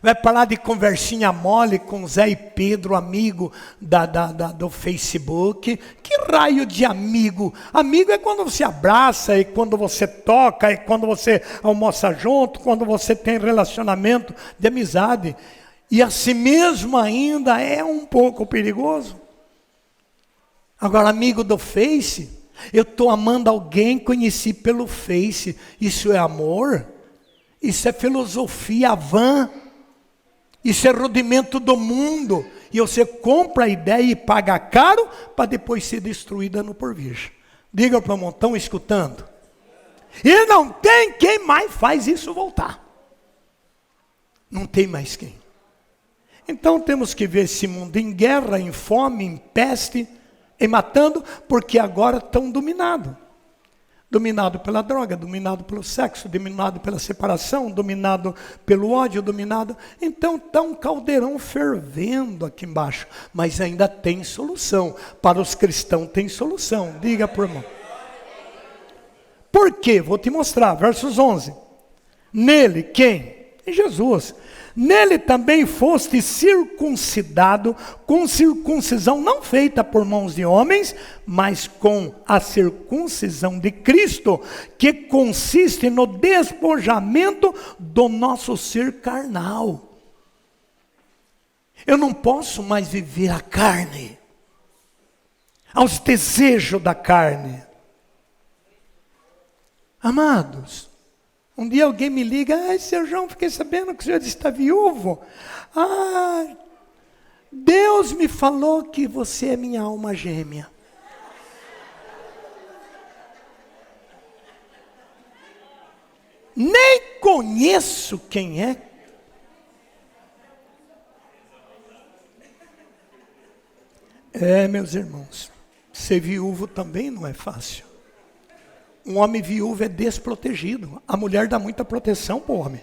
Vai parar de conversinha mole com Zé e Pedro, amigo do Facebook. Que raio de amigo? Amigo é quando você abraça, é quando você toca, é quando você almoça junto, quando você tem relacionamento de amizade. E assim mesmo ainda é um pouco perigoso. Agora, amigo do Face, eu estou amando alguém, conheci pelo Face. Isso é amor? Isso é filosofia vã. Isso é rudimento do mundo. E você compra a ideia e paga caro para depois ser destruída no porvir. Diga para o irmão, estão escutando? E não tem quem mais faz isso voltar. Não tem mais quem. Então temos que ver esse mundo em guerra, em fome, em peste, em matando, porque agora estão dominados. Dominado pela droga, dominado pelo sexo, dominado pela separação, dominado pelo ódio, dominado. Então está um caldeirão fervendo aqui embaixo, mas ainda tem solução. Para os cristãos tem solução. Diga por irmão. Por quê? Vou te mostrar, versos 11. Nele, quem? Em Jesus. Nele também foste circuncidado com circuncisão não feita por mãos de homens, mas com a circuncisão de Cristo, que consiste no despojamento do nosso ser carnal. Eu não posso mais viver a carne, aos desejos da carne. Amados, um dia alguém me liga, seu João, fiquei sabendo que o senhor está viúvo. Deus me falou que você é minha alma gêmea. Nem conheço quem é. Meus irmãos, ser viúvo também não é fácil. Um homem viúvo é desprotegido. A mulher dá muita proteção para o homem.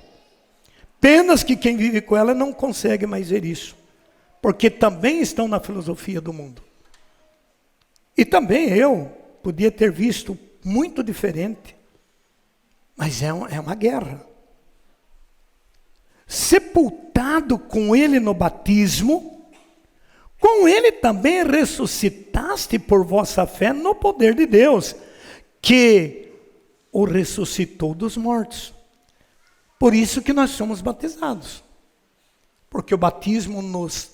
Penas que quem vive com ela não consegue mais ver isso. Porque também estão na filosofia do mundo. E também eu podia ter visto muito diferente. Mas é uma guerra. Sepultado com ele no batismo, com ele também ressuscitaste por vossa fé no poder de Deus, que o ressuscitou dos mortos. Por isso que nós somos batizados. Porque o batismo nos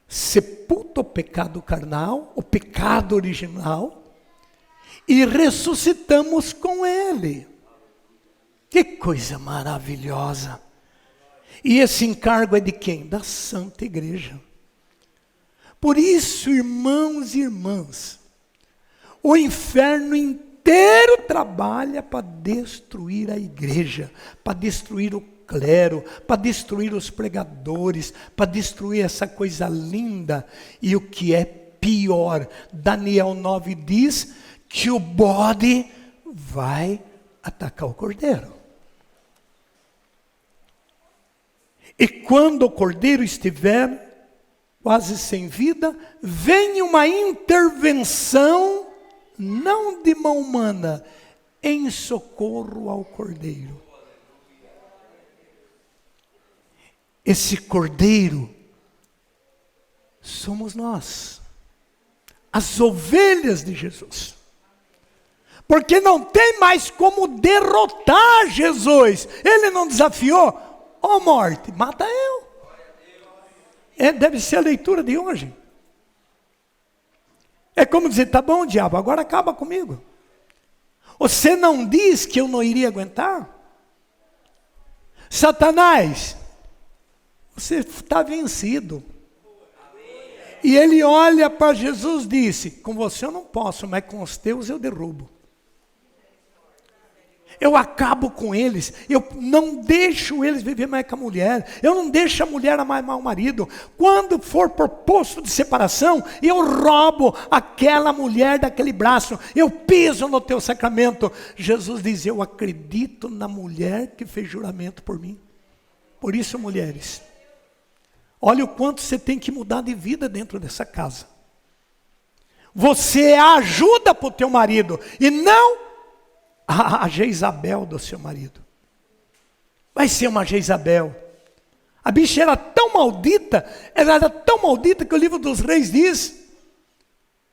sepulta o pecado carnal, o pecado original, e ressuscitamos com ele. Que coisa maravilhosa. E esse encargo é de quem? Da Santa Igreja. Por isso, irmãos e irmãs, o inferno inteiro trabalha para destruir a igreja, para destruir o clero, para destruir os pregadores, para destruir essa coisa linda. E o que é pior, Daniel 9 diz que o bode vai atacar o cordeiro. E quando o cordeiro estiver quase sem vida, vem uma intervenção, não de mão humana, em socorro ao cordeiro. Esse cordeiro somos nós, as ovelhas de Jesus. Porque não tem mais como derrotar Jesus. Ele não desafiou, ó morte, mata eu. Deve ser a leitura de hoje. É como dizer, tá bom, diabo, agora acaba comigo. Você não diz que eu não iria aguentar? Satanás, você está vencido. E ele olha para Jesus e disse, com você eu não posso, mas com os teus eu derrubo. Eu acabo com eles, eu não deixo eles viver mais com a mulher, eu não deixo a mulher amar o marido. Quando for proposto de separação, eu roubo aquela mulher daquele braço, eu piso no teu sacramento. Jesus diz, eu acredito na mulher que fez juramento por mim. Por isso, mulheres, olha o quanto você tem que mudar de vida dentro dessa casa. Você ajuda para o teu marido, e não a Jezabel do seu marido. Vai ser uma Jezabel. A bicha era tão maldita, ela era tão maldita que o livro dos reis diz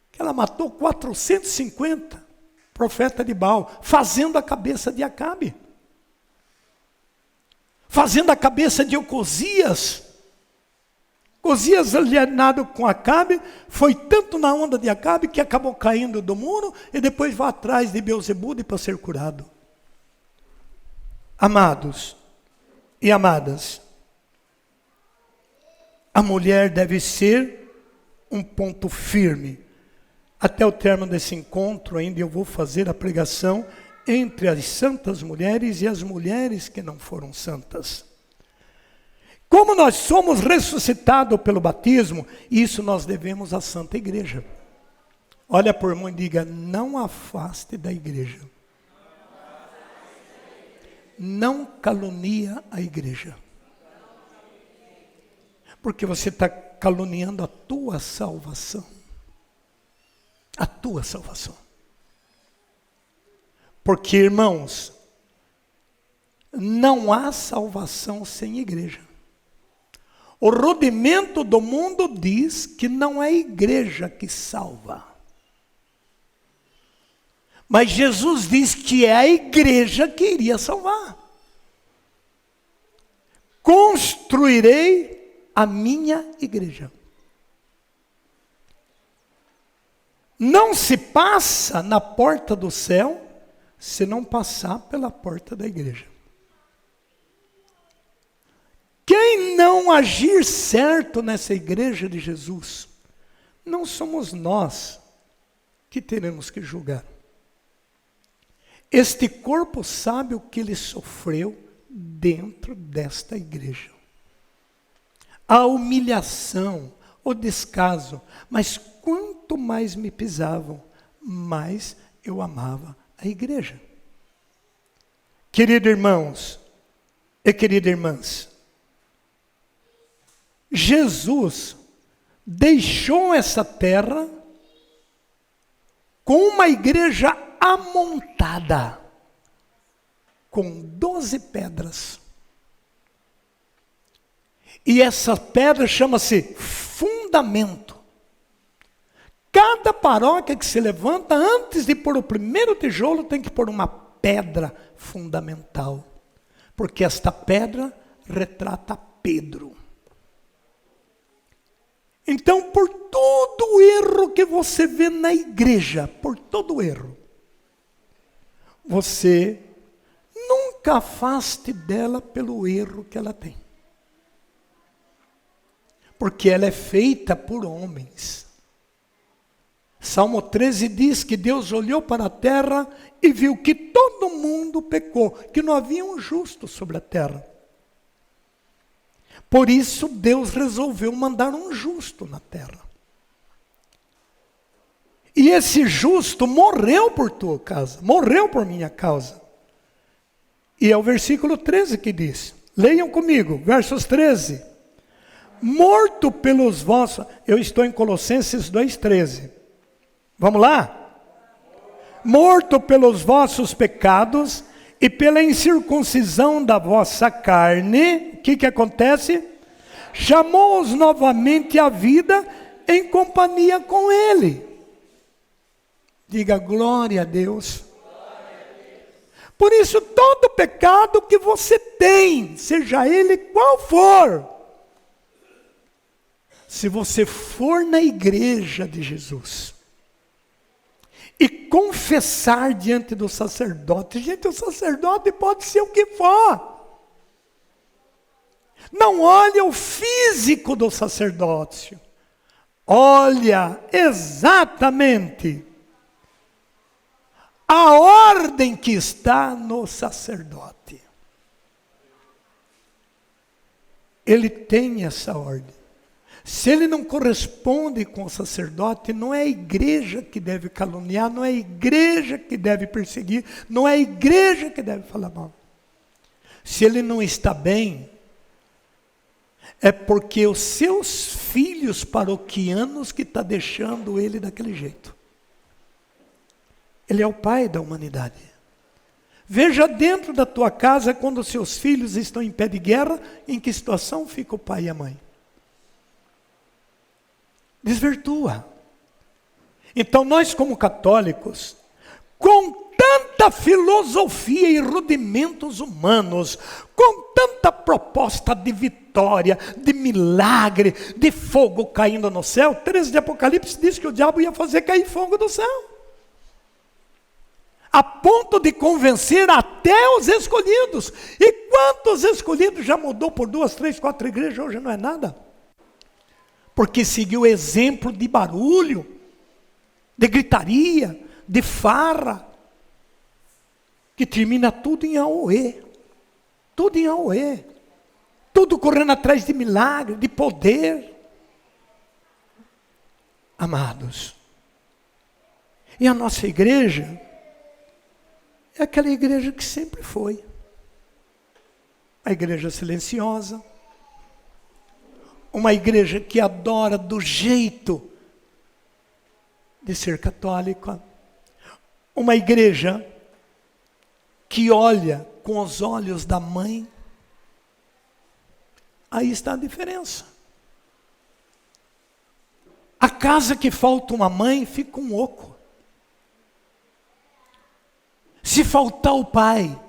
que ela matou 450 profetas de Baal, fazendo a cabeça de Acabe, fazendo a cabeça de Ocosias. Ocosias, alienado com Acabe, foi tanto na onda de Acabe que acabou caindo do muro e depois vai atrás de Beelzebude para ser curado. Amados, E amadas, a mulher deve ser um ponto firme. Até o término desse encontro ainda eu vou fazer a pregação entre as santas mulheres e as mulheres que não foram santas. Como nós somos ressuscitados pelo batismo, isso nós devemos à Santa Igreja. Olha por mim e diga, não afaste da igreja. Não calunia a igreja. Porque você está caluniando a tua salvação. A tua salvação. Porque, irmãos, não há salvação sem igreja. O rudimento do mundo diz que não é a igreja que salva. Mas Jesus diz que é a igreja que iria salvar. Construirei a minha igreja. Não se passa na porta do céu se não passar pela porta da igreja. Quem não agir certo nessa igreja de Jesus, não somos nós que teremos que julgar. Este corpo sabe o que ele sofreu dentro desta igreja. A humilhação, o descaso, mas quanto mais me pisavam, mais eu amava a igreja. Queridos irmãos e queridas irmãs, Jesus deixou essa terra com uma igreja amontada, com 12 pedras. E essa pedra chama-se fundamento. Cada paróquia que se levanta, antes de pôr o primeiro tijolo, tem que pôr uma pedra fundamental. Porque esta pedra retrata Pedro. Então, por todo o erro que você vê na igreja, por todo o erro, você nunca afaste dela pelo erro que ela tem. Porque ela é feita por homens. Salmo 13 diz que Deus olhou para a terra e viu que todo mundo pecou, que não havia um justo sobre a terra. Por isso Deus resolveu mandar um justo na terra. E esse justo morreu por tua causa, morreu por minha causa. E é o versículo 13 que diz, leiam comigo, versos 13. Morto pelos vossos, eu estou em Colossenses 2,13. Vamos lá? Morto pelos vossos pecados e pela incircuncisão da vossa carne, o que acontece? Chamou-os novamente à vida em companhia com Ele. Diga glória a Deus. Por isso, todo pecado que você tem, seja ele qual for, se você for na igreja de Jesus e confessar diante do sacerdote, gente, o sacerdote pode ser o que for. Não olha o físico do sacerdócio, olha exatamente a ordem que está no sacerdote. Ele tem essa ordem. Se ele não corresponde com o sacerdote, não é a igreja que deve caluniar, não é a igreja que deve perseguir, não é a igreja que deve falar mal. Se ele não está bem, é porque os seus filhos paroquianos que estão deixando ele daquele jeito. Ele é o pai da humanidade. Veja dentro da tua casa, quando os seus filhos estão em pé de guerra, em que situação fica o pai e a mãe? Desvirtua. Então nós como católicos, com tanta filosofia e rudimentos humanos, com tanta proposta de vitória, de milagre, de fogo caindo no céu, 13 de Apocalipse diz que o diabo ia fazer cair fogo do céu, a ponto de convencer até os escolhidos. E Quantos escolhidos já mudou por 2, 3, 4 igrejas, hoje não é nada? Porque seguiu o exemplo de barulho, de gritaria, de farra, que termina tudo em auê. Tudo em auê. Tudo correndo atrás de milagre, de poder. Amados, e a nossa igreja é aquela igreja que sempre foi. A igreja silenciosa, uma igreja que adora do jeito de ser católica, uma igreja que olha com os olhos da mãe. Aí está a diferença. A casa que falta uma mãe fica um oco. Se faltar o pai,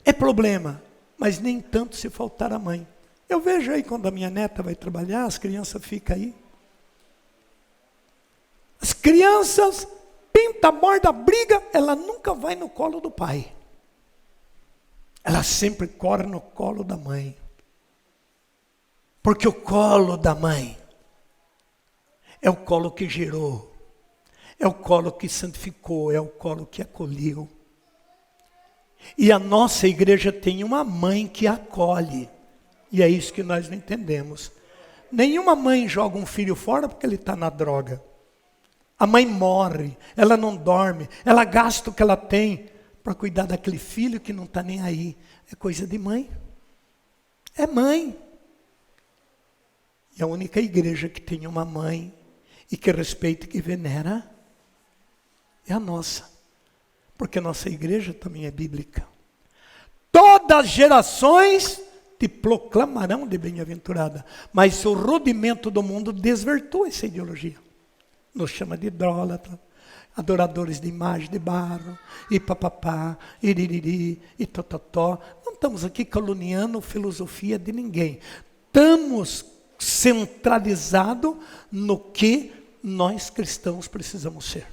é problema, mas nem tanto se faltar a mãe. Eu vejo aí quando a minha neta vai trabalhar, as crianças ficam aí. As crianças pinta, borda, briga, ela nunca vai no colo do pai. Ela sempre corre no colo da mãe. Porque o colo da mãe é o colo que gerou, é o colo que santificou, é o colo que acolheu. E a nossa igreja tem uma mãe que acolhe. E é isso que nós não entendemos. Nenhuma mãe joga um filho fora porque ele está na droga. A mãe morre, ela não dorme, ela gasta o que ela tem para cuidar daquele filho que não está nem aí. É coisa de mãe. É mãe. E a única igreja que tem uma mãe e que respeita e que venera é a nossa. Porque a nossa igreja também é bíblica. Todas as gerações te proclamarão de bem-aventurada. Mas o rudimento do mundo desvirtua essa ideologia. Nos chama de idólatra, adoradores de imagem de barro, e papapá, iririri, e tototó. Não estamos aqui caluniando a filosofia de ninguém. Estamos centralizados no que nós cristãos precisamos ser.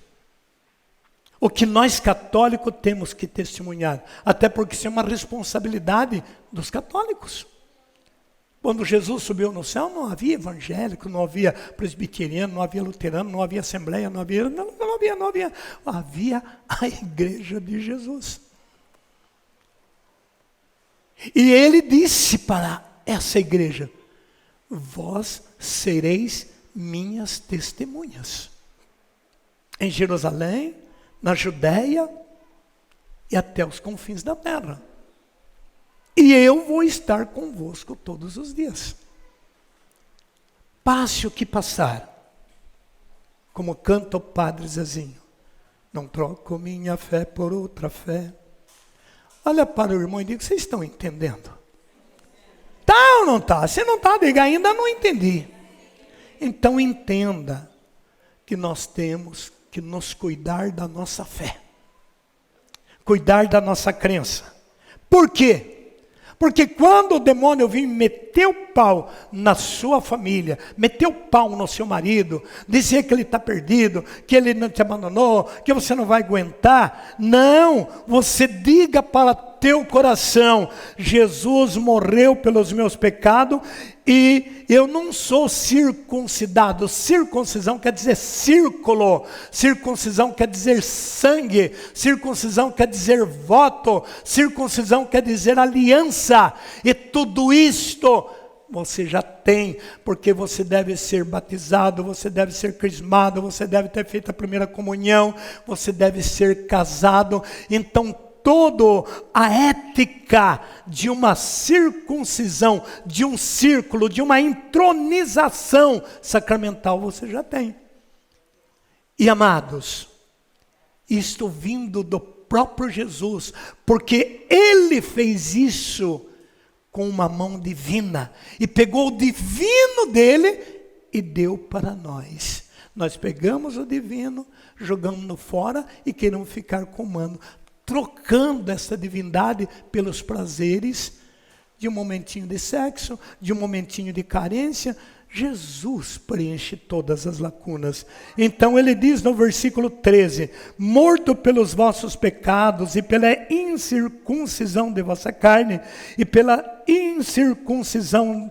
O que nós católicos temos que testemunhar. Até porque isso é uma responsabilidade dos católicos. Quando Jesus subiu no céu, não havia evangélico, não havia presbiteriano, não havia luterano, não havia assembleia, não havia. Havia a igreja de Jesus. E ele disse para essa igreja: vós sereis minhas testemunhas. Em Jerusalém, na Judéia e até os confins da terra. E eu vou estar convosco todos os dias. Passe o que passar. Como canta o Padre Zezinho. Não troco minha fé por outra fé. Olha para o irmão e diga: vocês estão entendendo? Tá ou não tá? Se não tá, diga: ainda não entendi. Então entenda que nós temos que nos cuidar da nossa fé. Cuidar da nossa crença. Por quê? Porque quando o demônio vir meter o pau na sua família, meter o pau no seu marido, dizer que ele está perdido, que ele não te abandonou, que você não vai aguentar, não, você diga para teu coração: Jesus morreu pelos meus pecados e eu não sou circuncidado. Circuncisão quer dizer círculo, circuncisão quer dizer sangue, circuncisão quer dizer voto, circuncisão quer dizer aliança, e tudo isto você já tem, porque você deve ser batizado, você deve ser crismado, você deve ter feito a primeira comunhão, você deve ser casado. Então toda a ética de uma circuncisão, de um círculo, de uma entronização sacramental você já tem. E amados, isto vindo do próprio Jesus, porque Ele fez isso com uma mão divina, e pegou o divino dele e deu para nós. Nós pegamos o divino, jogamos no fora e queremos ficar com o humano, trocando essa divindade pelos prazeres de um momentinho de sexo, de um momentinho de carência, Jesus preenche todas as lacunas. Então ele diz no versículo 13: morto pelos vossos pecados e pela incircuncisão de vossa carne, e pela incircuncisão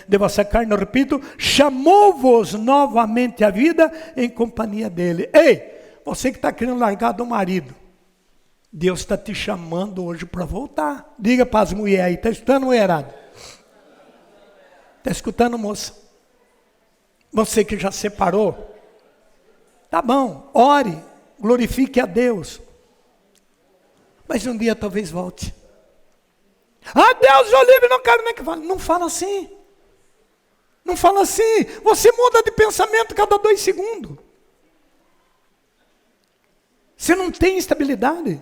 de vossa carne, eu repito, chamou-vos novamente à vida em companhia dele. Ei, você que está querendo largar do marido, Deus está te chamando hoje para voltar. Diga para as mulheres aí, está escutando, mulherada? Está escutando, moça? Você que já separou, tá bom, ore, glorifique a Deus. Mas um dia talvez volte. Ah, Deus, eu livre, não quero nem que fale. Não fala assim. Não fala assim. Você muda de pensamento cada 2 segundos. Você não tem estabilidade.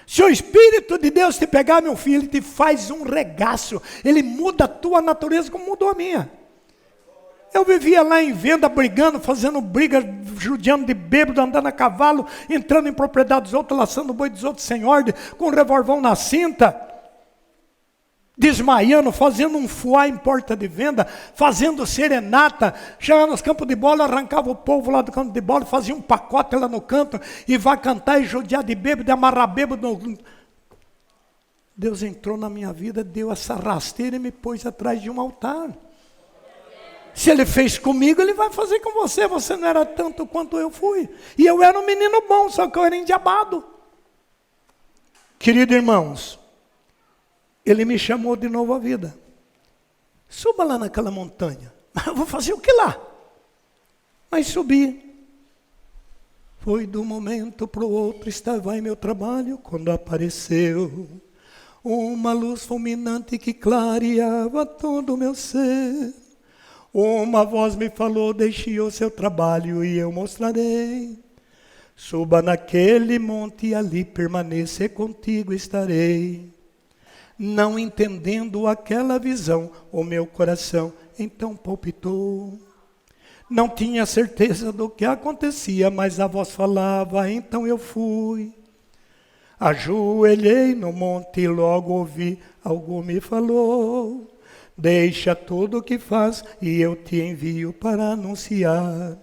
Se o Espírito de Deus te pegar, meu filho, ele te faz um regaço. Ele muda a tua natureza como mudou a minha. Eu vivia lá em venda, brigando, fazendo briga, judiando de bêbado, andando a cavalo, entrando em propriedade dos outros, laçando o boi dos outros sem ordem, com um revolvão na cinta, desmaiando, fazendo um fuá em porta de venda, fazendo serenata, chegava nos campos de bola, arrancava o povo lá do campo de bola, fazia um pacote lá no canto, e vai cantar e judiar de bêbado, e amarrar bêbado. Deus entrou na minha vida, deu essa rasteira e me pôs atrás de um altar. Se ele fez comigo, ele vai fazer com você. Você não era tanto quanto eu fui. E eu era um menino bom, só que eu era endiabado. Queridos irmãos, ele me chamou de novo à vida. Suba lá naquela montanha. Eu vou fazer o que lá? Mas subi. Foi do momento para o outro, estava em meu trabalho, quando apareceu uma luz fulminante que clareava todo o meu ser. Uma voz me falou, deixe o seu trabalho e eu mostrarei. Suba naquele monte e ali permanecer, contigo estarei. Não entendendo aquela visão, o meu coração então palpitou. Não tinha certeza do que acontecia, mas a voz falava, então eu fui. Ajoelhei no monte e logo ouvi, algo me falou. Deixa tudo o que faz e eu te envio para anunciar.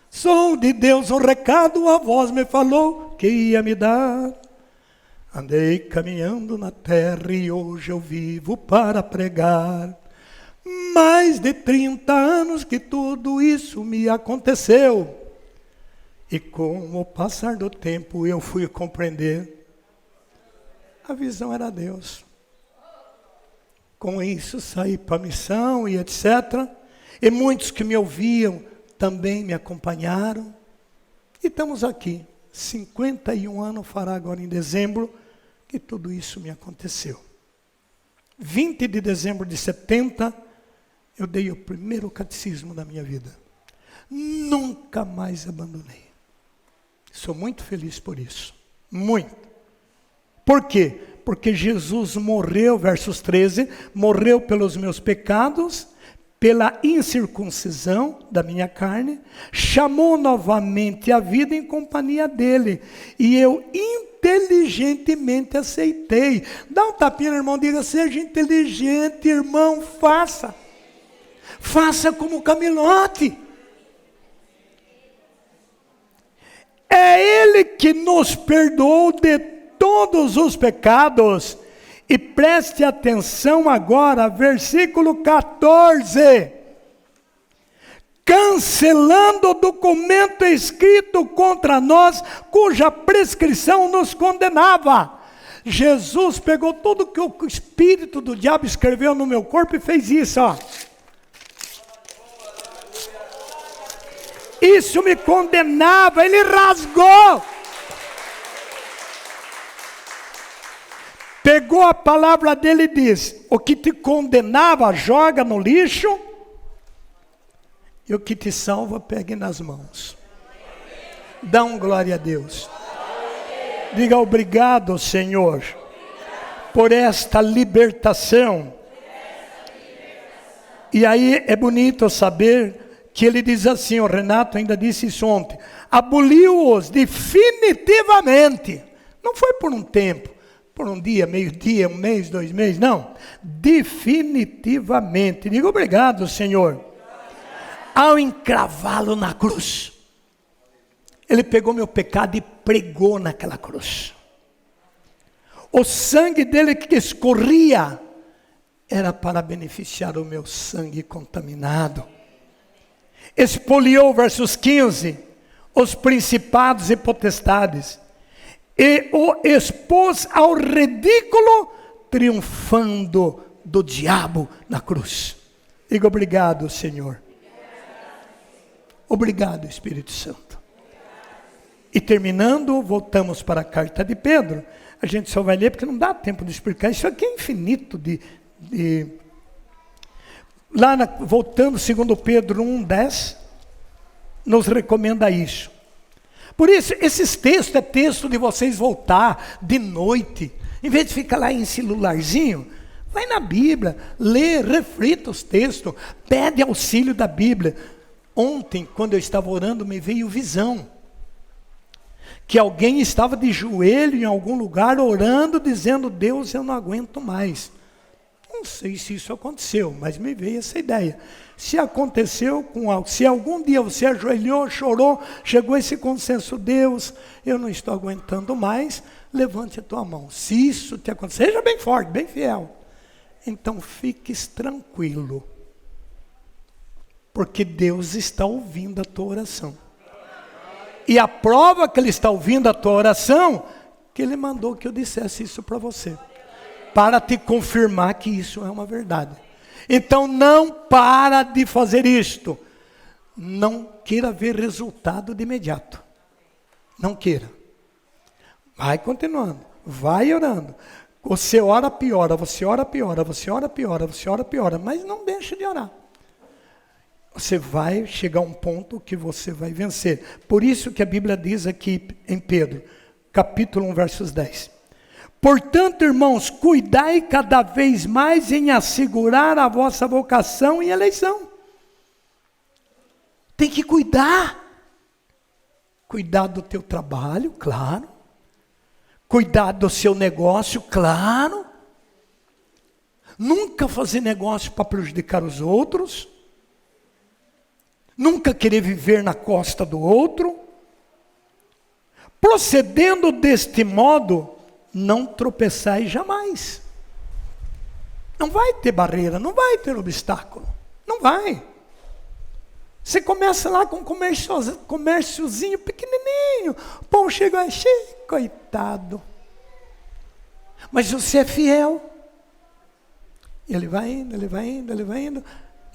Sou de Deus o recado, a voz me falou que ia me dar. Andei caminhando na terra e hoje eu vivo para pregar. Mais de 30 anos que tudo isso me aconteceu. E com o passar do tempo eu fui compreender. A visão era Deus. Com isso saí para a missão e etc. E muitos que me ouviam também me acompanharam. E estamos aqui. 51 anos fará agora em dezembro que tudo isso me aconteceu. 20 de dezembro de 70, eu dei o primeiro catecismo da minha vida. Nunca mais abandonei. Sou muito feliz por isso. Muito. Por quê? Porque Jesus morreu, versos 13, morreu pelos meus pecados, pela incircuncisão da minha carne, chamou novamente a vida em companhia dele, e eu inteligentemente aceitei. Dá um tapinha no irmão, diga, seja inteligente, irmão, faça. Faça como Camilote. É ele que nos perdoou de todos os pecados. E preste atenção agora, versículo 14. Cancelando o documento escrito contra nós, cuja prescrição nos condenava. Jesus pegou tudo que o espírito do diabo escreveu no meu corpo e fez isso, ó. Isso me condenava, ele rasgou. Pegou a palavra dele e diz, o que te condenava, joga no lixo, e o que te salva, pegue nas mãos. Dá um glória a Deus. Diga obrigado, Senhor, por esta libertação. E aí é bonito saber que ele diz assim, o Renato ainda disse isso ontem, aboliu-os definitivamente. Não foi por um tempo. por um dia, meio-dia, um mês, 2 meses, não. Definitivamente. Diga obrigado, Senhor. Ao encravá-lo na cruz, Ele pegou meu pecado e pregou naquela cruz. O sangue dele que escorria era para beneficiar o meu sangue contaminado. Expoliou, versos 15, os principados e potestades, e o expôs ao ridículo, triunfando do diabo na cruz. Diga obrigado, Senhor. Obrigado, Espírito Santo. E terminando, voltamos para a carta de Pedro. A gente só vai ler porque não dá tempo de explicar. Isso aqui é infinito voltando, 2 Pedro 1,10, nos recomenda isso. Por isso, esses textos é texto de vocês voltar de noite, em vez de ficar lá em celularzinho, vai na Bíblia, lê, reflita os textos, pede auxílio da Bíblia. Ontem, quando eu estava orando, me veio visão, que alguém estava de joelho em algum lugar, orando, dizendo: Deus, eu não aguento mais. Não sei se isso aconteceu, mas me veio essa ideia. Se aconteceu se algum dia você ajoelhou, chorou, chegou a esse consenso: Deus, eu não estou aguentando mais, levante a tua mão. Se isso te acontecer, seja bem forte, bem fiel. Então fiques tranquilo, porque Deus está ouvindo a tua oração. E a prova que Ele está ouvindo a tua oração, que Ele mandou que eu dissesse isso para você, para te confirmar que isso é uma verdade. Então não para de fazer isto. Não queira ver resultado de imediato. Não queira. Vai continuando, vai orando. Você ora, piora, você ora, piora, você ora, piora, você ora, piora, mas não deixe de orar. Você vai chegar a um ponto que você vai vencer. Por isso que a Bíblia diz aqui em Pedro, capítulo 1, versos 10. Portanto, irmãos, cuidai cada vez mais em assegurar a vossa vocação e eleição. Tem que cuidar. Cuidar do teu trabalho, claro. Cuidar do seu negócio, claro. Nunca fazer negócio para prejudicar os outros. Nunca querer viver na costa do outro. Procedendo deste modo, não tropeçais jamais. Não vai ter barreira, não vai ter obstáculo. Não vai. Você começa lá com um comérciozinho pequenininho. O pão chega aí, coitado. Mas você é fiel. Ele vai indo, ele vai indo, ele vai indo.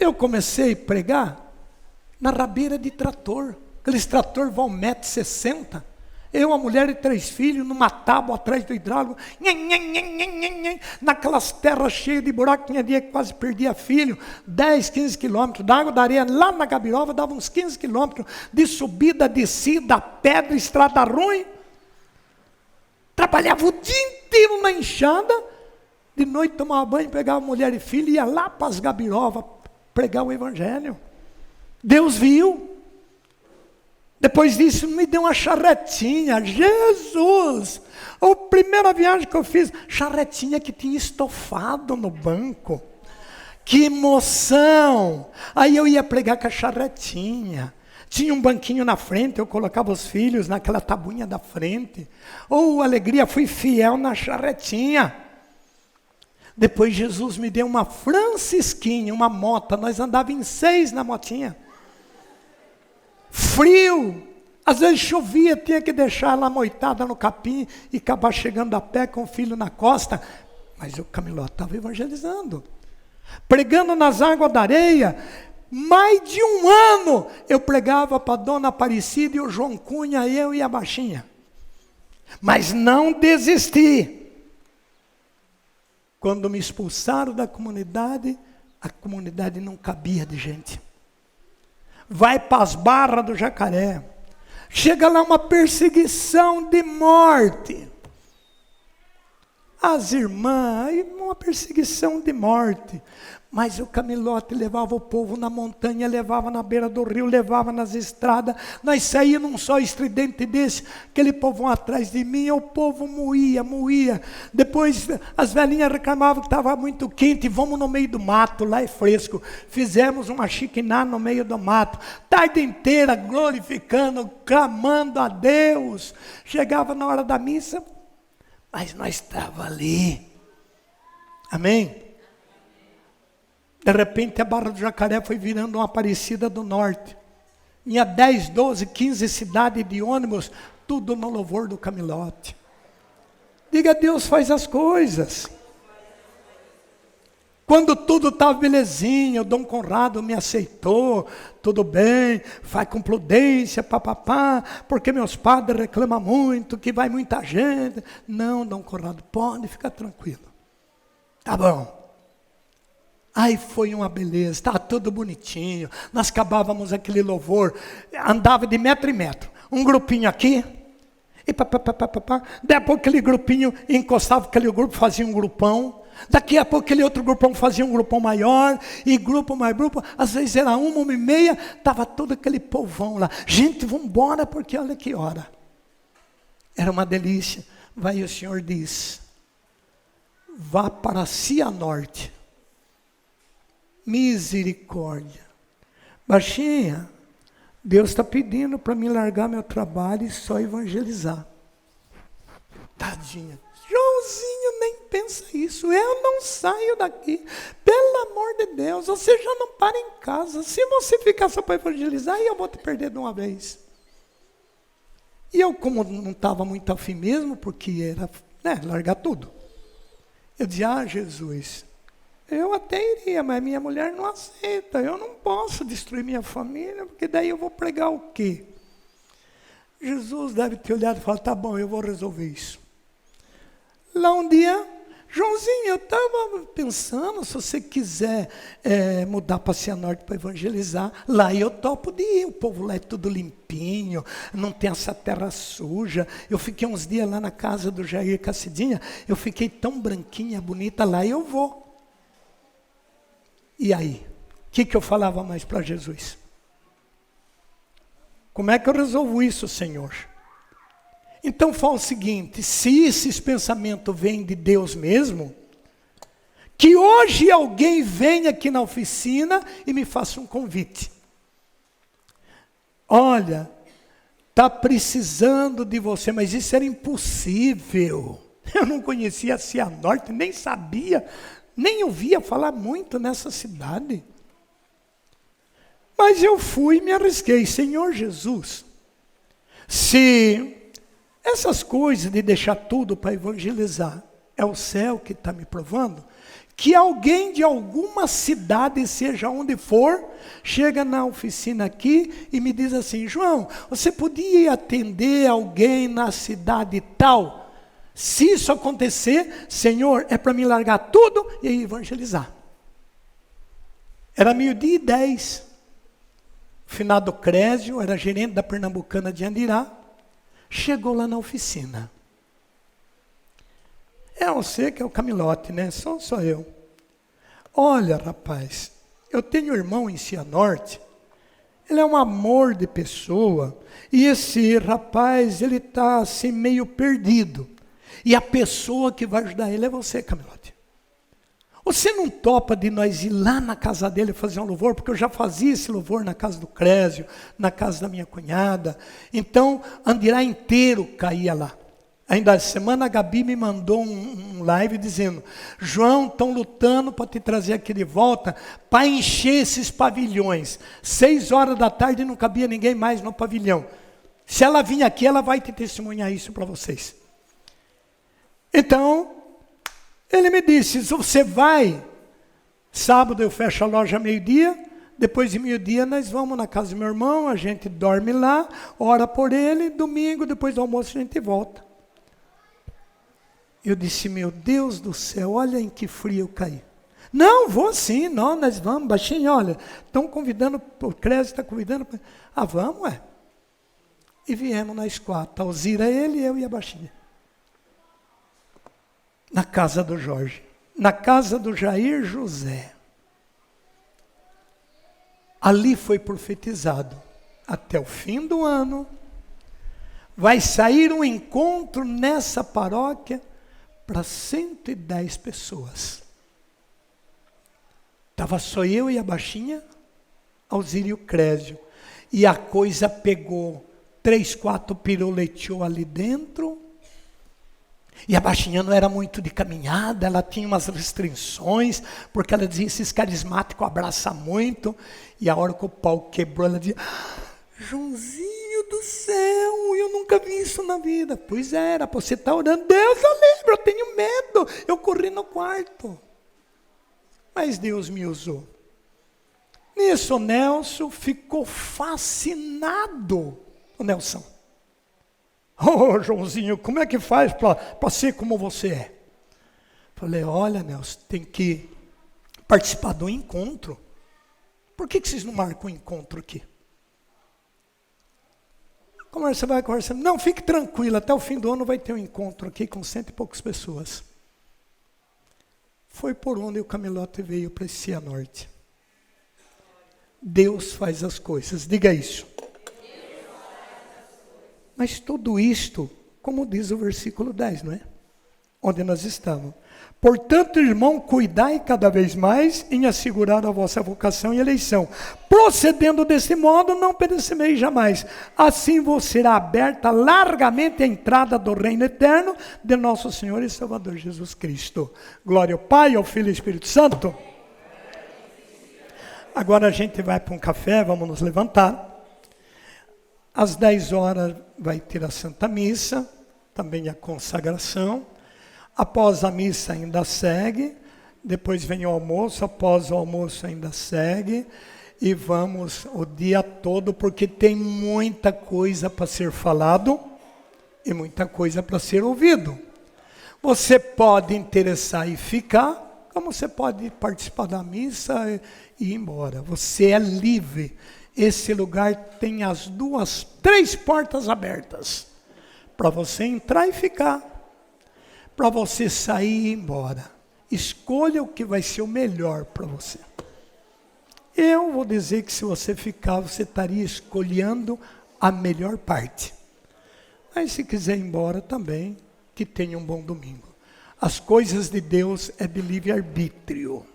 Eu comecei a pregar na rabeira de trator. Aqueles trator vão 1,60 m. Eu, a mulher e 3 filhos, numa tábua atrás do hidráulico, naquelas terras cheias de buraco, tinha dia que quase perdia filho, 10, 15 quilômetros, da água da areia, lá na Gabirova, dava uns 15 quilômetros, de subida, descida, pedra, estrada ruim. Trabalhava o dia inteiro na enxada, de noite tomava banho, pegava mulher e filho, ia lá para as Gabirova, pregar o evangelho. Deus viu. Depois disso, me deu uma charretinha. Jesus! A primeira viagem que eu fiz, charretinha que tinha estofado no banco. Que emoção! Aí eu ia pregar com a charretinha. Tinha um banquinho na frente, eu colocava os filhos naquela tabuinha da frente. Oh, alegria, fui fiel na charretinha. Depois Jesus me deu uma francisquinha, uma moto. Nós andávamos em 6 na motinha. Frio, às vezes chovia, tinha que deixar ela moitada no capim e acabar chegando a pé com o filho na costa. Mas o Camiló estava evangelizando, pregando nas águas da areia. Mais de 1 ano eu pregava para a Dona Aparecida e o João Cunha, eu e a baixinha. Mas não desisti. Quando me expulsaram da comunidade, a comunidade não cabia de gente. Vai para as Barras do Jacaré. Chega lá uma perseguição de morte. as irmãs, e uma perseguição de morte. Mas o Camilote levava o povo na montanha, levava na beira do rio, levava nas estradas. Nós saímos num só estridente desse, aquele povão atrás de mim, o povo moía. Depois as velhinhas reclamavam que estava muito quente, vamos no meio do mato, lá é fresco. Fizemos uma chiquiná no meio do mato, tarde inteira glorificando, clamando a Deus. Chegava na hora da missa, mas nós estávamos ali. Amém? De repente a Barra do Jacaré foi virando uma Aparecida do Norte. Tinha 10, 12, 15 cidades de ônibus, tudo no louvor do Camilote. Diga, Deus faz as coisas. Quando tudo estava belezinha, o Dom Conrado me aceitou, tudo bem, vai com prudência, papapá, porque meus padres reclamam muito, que vai muita gente. Não, Dom Conrado, pode ficar tranquilo. Tá bom. Aí foi uma beleza, estava tudo bonitinho. Nós acabávamos aquele louvor, andava de metro em metro. Um grupinho aqui, e papapá. Daí a pouco aquele grupinho encostava, aquele grupo fazia um grupão. Daqui a pouco aquele outro grupão fazia um grupão maior, e grupo mais grupo. Às vezes era 1h30, estava todo aquele povão lá. Gente, vamos embora, porque olha que hora. Era uma delícia. Vai, o Senhor diz, vá para Cianorte. Misericórdia. Baixinha, Deus está pedindo para me largar meu trabalho e só evangelizar. Tadinha. Joãozinho nem pensa isso. Eu não saio daqui. Pelo amor de Deus, você já não para em casa. Se você ficar só para evangelizar, aí eu vou te perder de uma vez. E eu, como não estava muito afim mesmo, porque era largar tudo. Eu dizia, Jesus, eu até iria, mas minha mulher não aceita. Eu não posso destruir minha família, porque daí eu vou pregar o quê? Jesus deve ter olhado e falado, tá bom, eu vou resolver isso. Lá um dia, Joãozinho, eu estava pensando, se você quiser mudar para Cianorte para evangelizar, lá eu topo de ir, o povo lá é tudo limpinho, não tem essa terra suja. Eu fiquei uns dias lá na casa do Jair Cassidinha, eu fiquei tão branquinha, bonita, lá eu vou. E aí, o que eu falava mais para Jesus? Como é que eu resolvo isso, Senhor? Então fala o seguinte, se esses pensamentos vêm de Deus mesmo, que hoje alguém venha aqui na oficina e me faça um convite. Olha, está precisando de você, mas isso era impossível. Eu não conhecia a Cianorte, nem sabia, nem ouvia falar muito nessa cidade. Mas eu fui e me arrisquei. Senhor Jesus, se essas coisas de deixar tudo para evangelizar, é o céu que está me provando, que alguém de alguma cidade, seja onde for, chega na oficina aqui e me diz assim, João, você podia atender alguém na cidade tal? Se isso acontecer, Senhor, é para me largar tudo e evangelizar. Era 12:10. Finado Crésio, era gerente da Pernambucana de Andirá, chegou lá na oficina. É você que é o Camilote, né? Sou eu. Olha, rapaz, eu tenho um irmão em Cianorte, ele é um amor de pessoa, e esse rapaz, ele está assim meio perdido. E a pessoa que vai ajudar ele é você, Camilote. Você não topa de nós ir lá na casa dele fazer um louvor? Porque eu já fazia esse louvor na casa do Crésio, na casa da minha cunhada. Então, Andirá inteiro caía lá. Ainda essa semana a Gabi me mandou um live dizendo, João, estão lutando para te trazer aqui de volta, para encher esses pavilhões. 6 horas da tarde não cabia ninguém mais no pavilhão. Se ela vir aqui, ela vai te testemunhar isso para vocês. Então, ele me disse, você vai, sábado eu fecho a loja meio-dia, depois de meio-dia nós vamos na casa do meu irmão, a gente dorme lá, ora por ele, domingo, depois do almoço a gente volta. Eu disse, meu Deus do céu, olha em que frio eu caí. Não, vou sim, não, nós vamos, baixinho, olha, estão convidando, o Crésio está convidando, vamos, E viemos nós 4, a Alzira, ele, eu e a baixinha. na casa do Jorge, na casa do Jair José. Ali foi profetizado, até o fim do ano, vai sair um encontro nessa paróquia para 110 pessoas. Estava só eu e a baixinha, Alzira e o Crésio. E a coisa pegou 3, 4 piruleteou ali dentro. E a baixinha não era muito de caminhada, ela tinha umas restrições, porque ela dizia, esses carismáticos abraçam muito. E a hora que o pau quebrou, ela dizia, Joãozinho do céu, eu nunca vi isso na vida. Pois era, você está orando, Deus, eu lembro, eu tenho medo. Eu corri no quarto. Mas Deus me usou. Nisso o Nelson ficou fascinado. O Nelson. Ô, Joãozinho, como é que faz para ser como você é? Falei, olha, Nelson, tem que participar do encontro. Por que vocês não marcam um encontro aqui? Conversa vai, conversa. Não, fique tranquilo, até o fim do ano vai ter um encontro aqui com 100 e poucas pessoas. Foi por onde o camelote veio para esse Cianorte. Deus faz as coisas, diga isso. Mas tudo isto, como diz o versículo 10, não é? Onde nós estamos. Portanto, irmão, cuidai cada vez mais em assegurar a vossa vocação e eleição. Procedendo desse modo, não perecereis jamais. Assim vos será aberta largamente a entrada do reino eterno de nosso Senhor e Salvador Jesus Cristo. Glória ao Pai, ao Filho e ao Espírito Santo. Agora a gente vai para um café, vamos nos levantar. Às 10 horas vai ter a Santa Missa, também a consagração. Após a missa ainda segue, depois vem o almoço, após o almoço ainda segue, e vamos o dia todo, porque tem muita coisa para ser falado e muita coisa para ser ouvido. Você pode interessar e ficar, como você pode participar da missa e ir embora. Você é livre. Esse lugar tem as 3 portas abertas, para você entrar e ficar. Para você sair e ir embora. Escolha o que vai ser o melhor para você. Eu vou dizer que se você ficar, você estaria escolhendo a melhor parte. Mas se quiser ir embora também, que tenha um bom domingo. As coisas de Deus é de livre-arbítrio.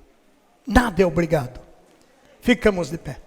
Nada é obrigado. Ficamos de pé.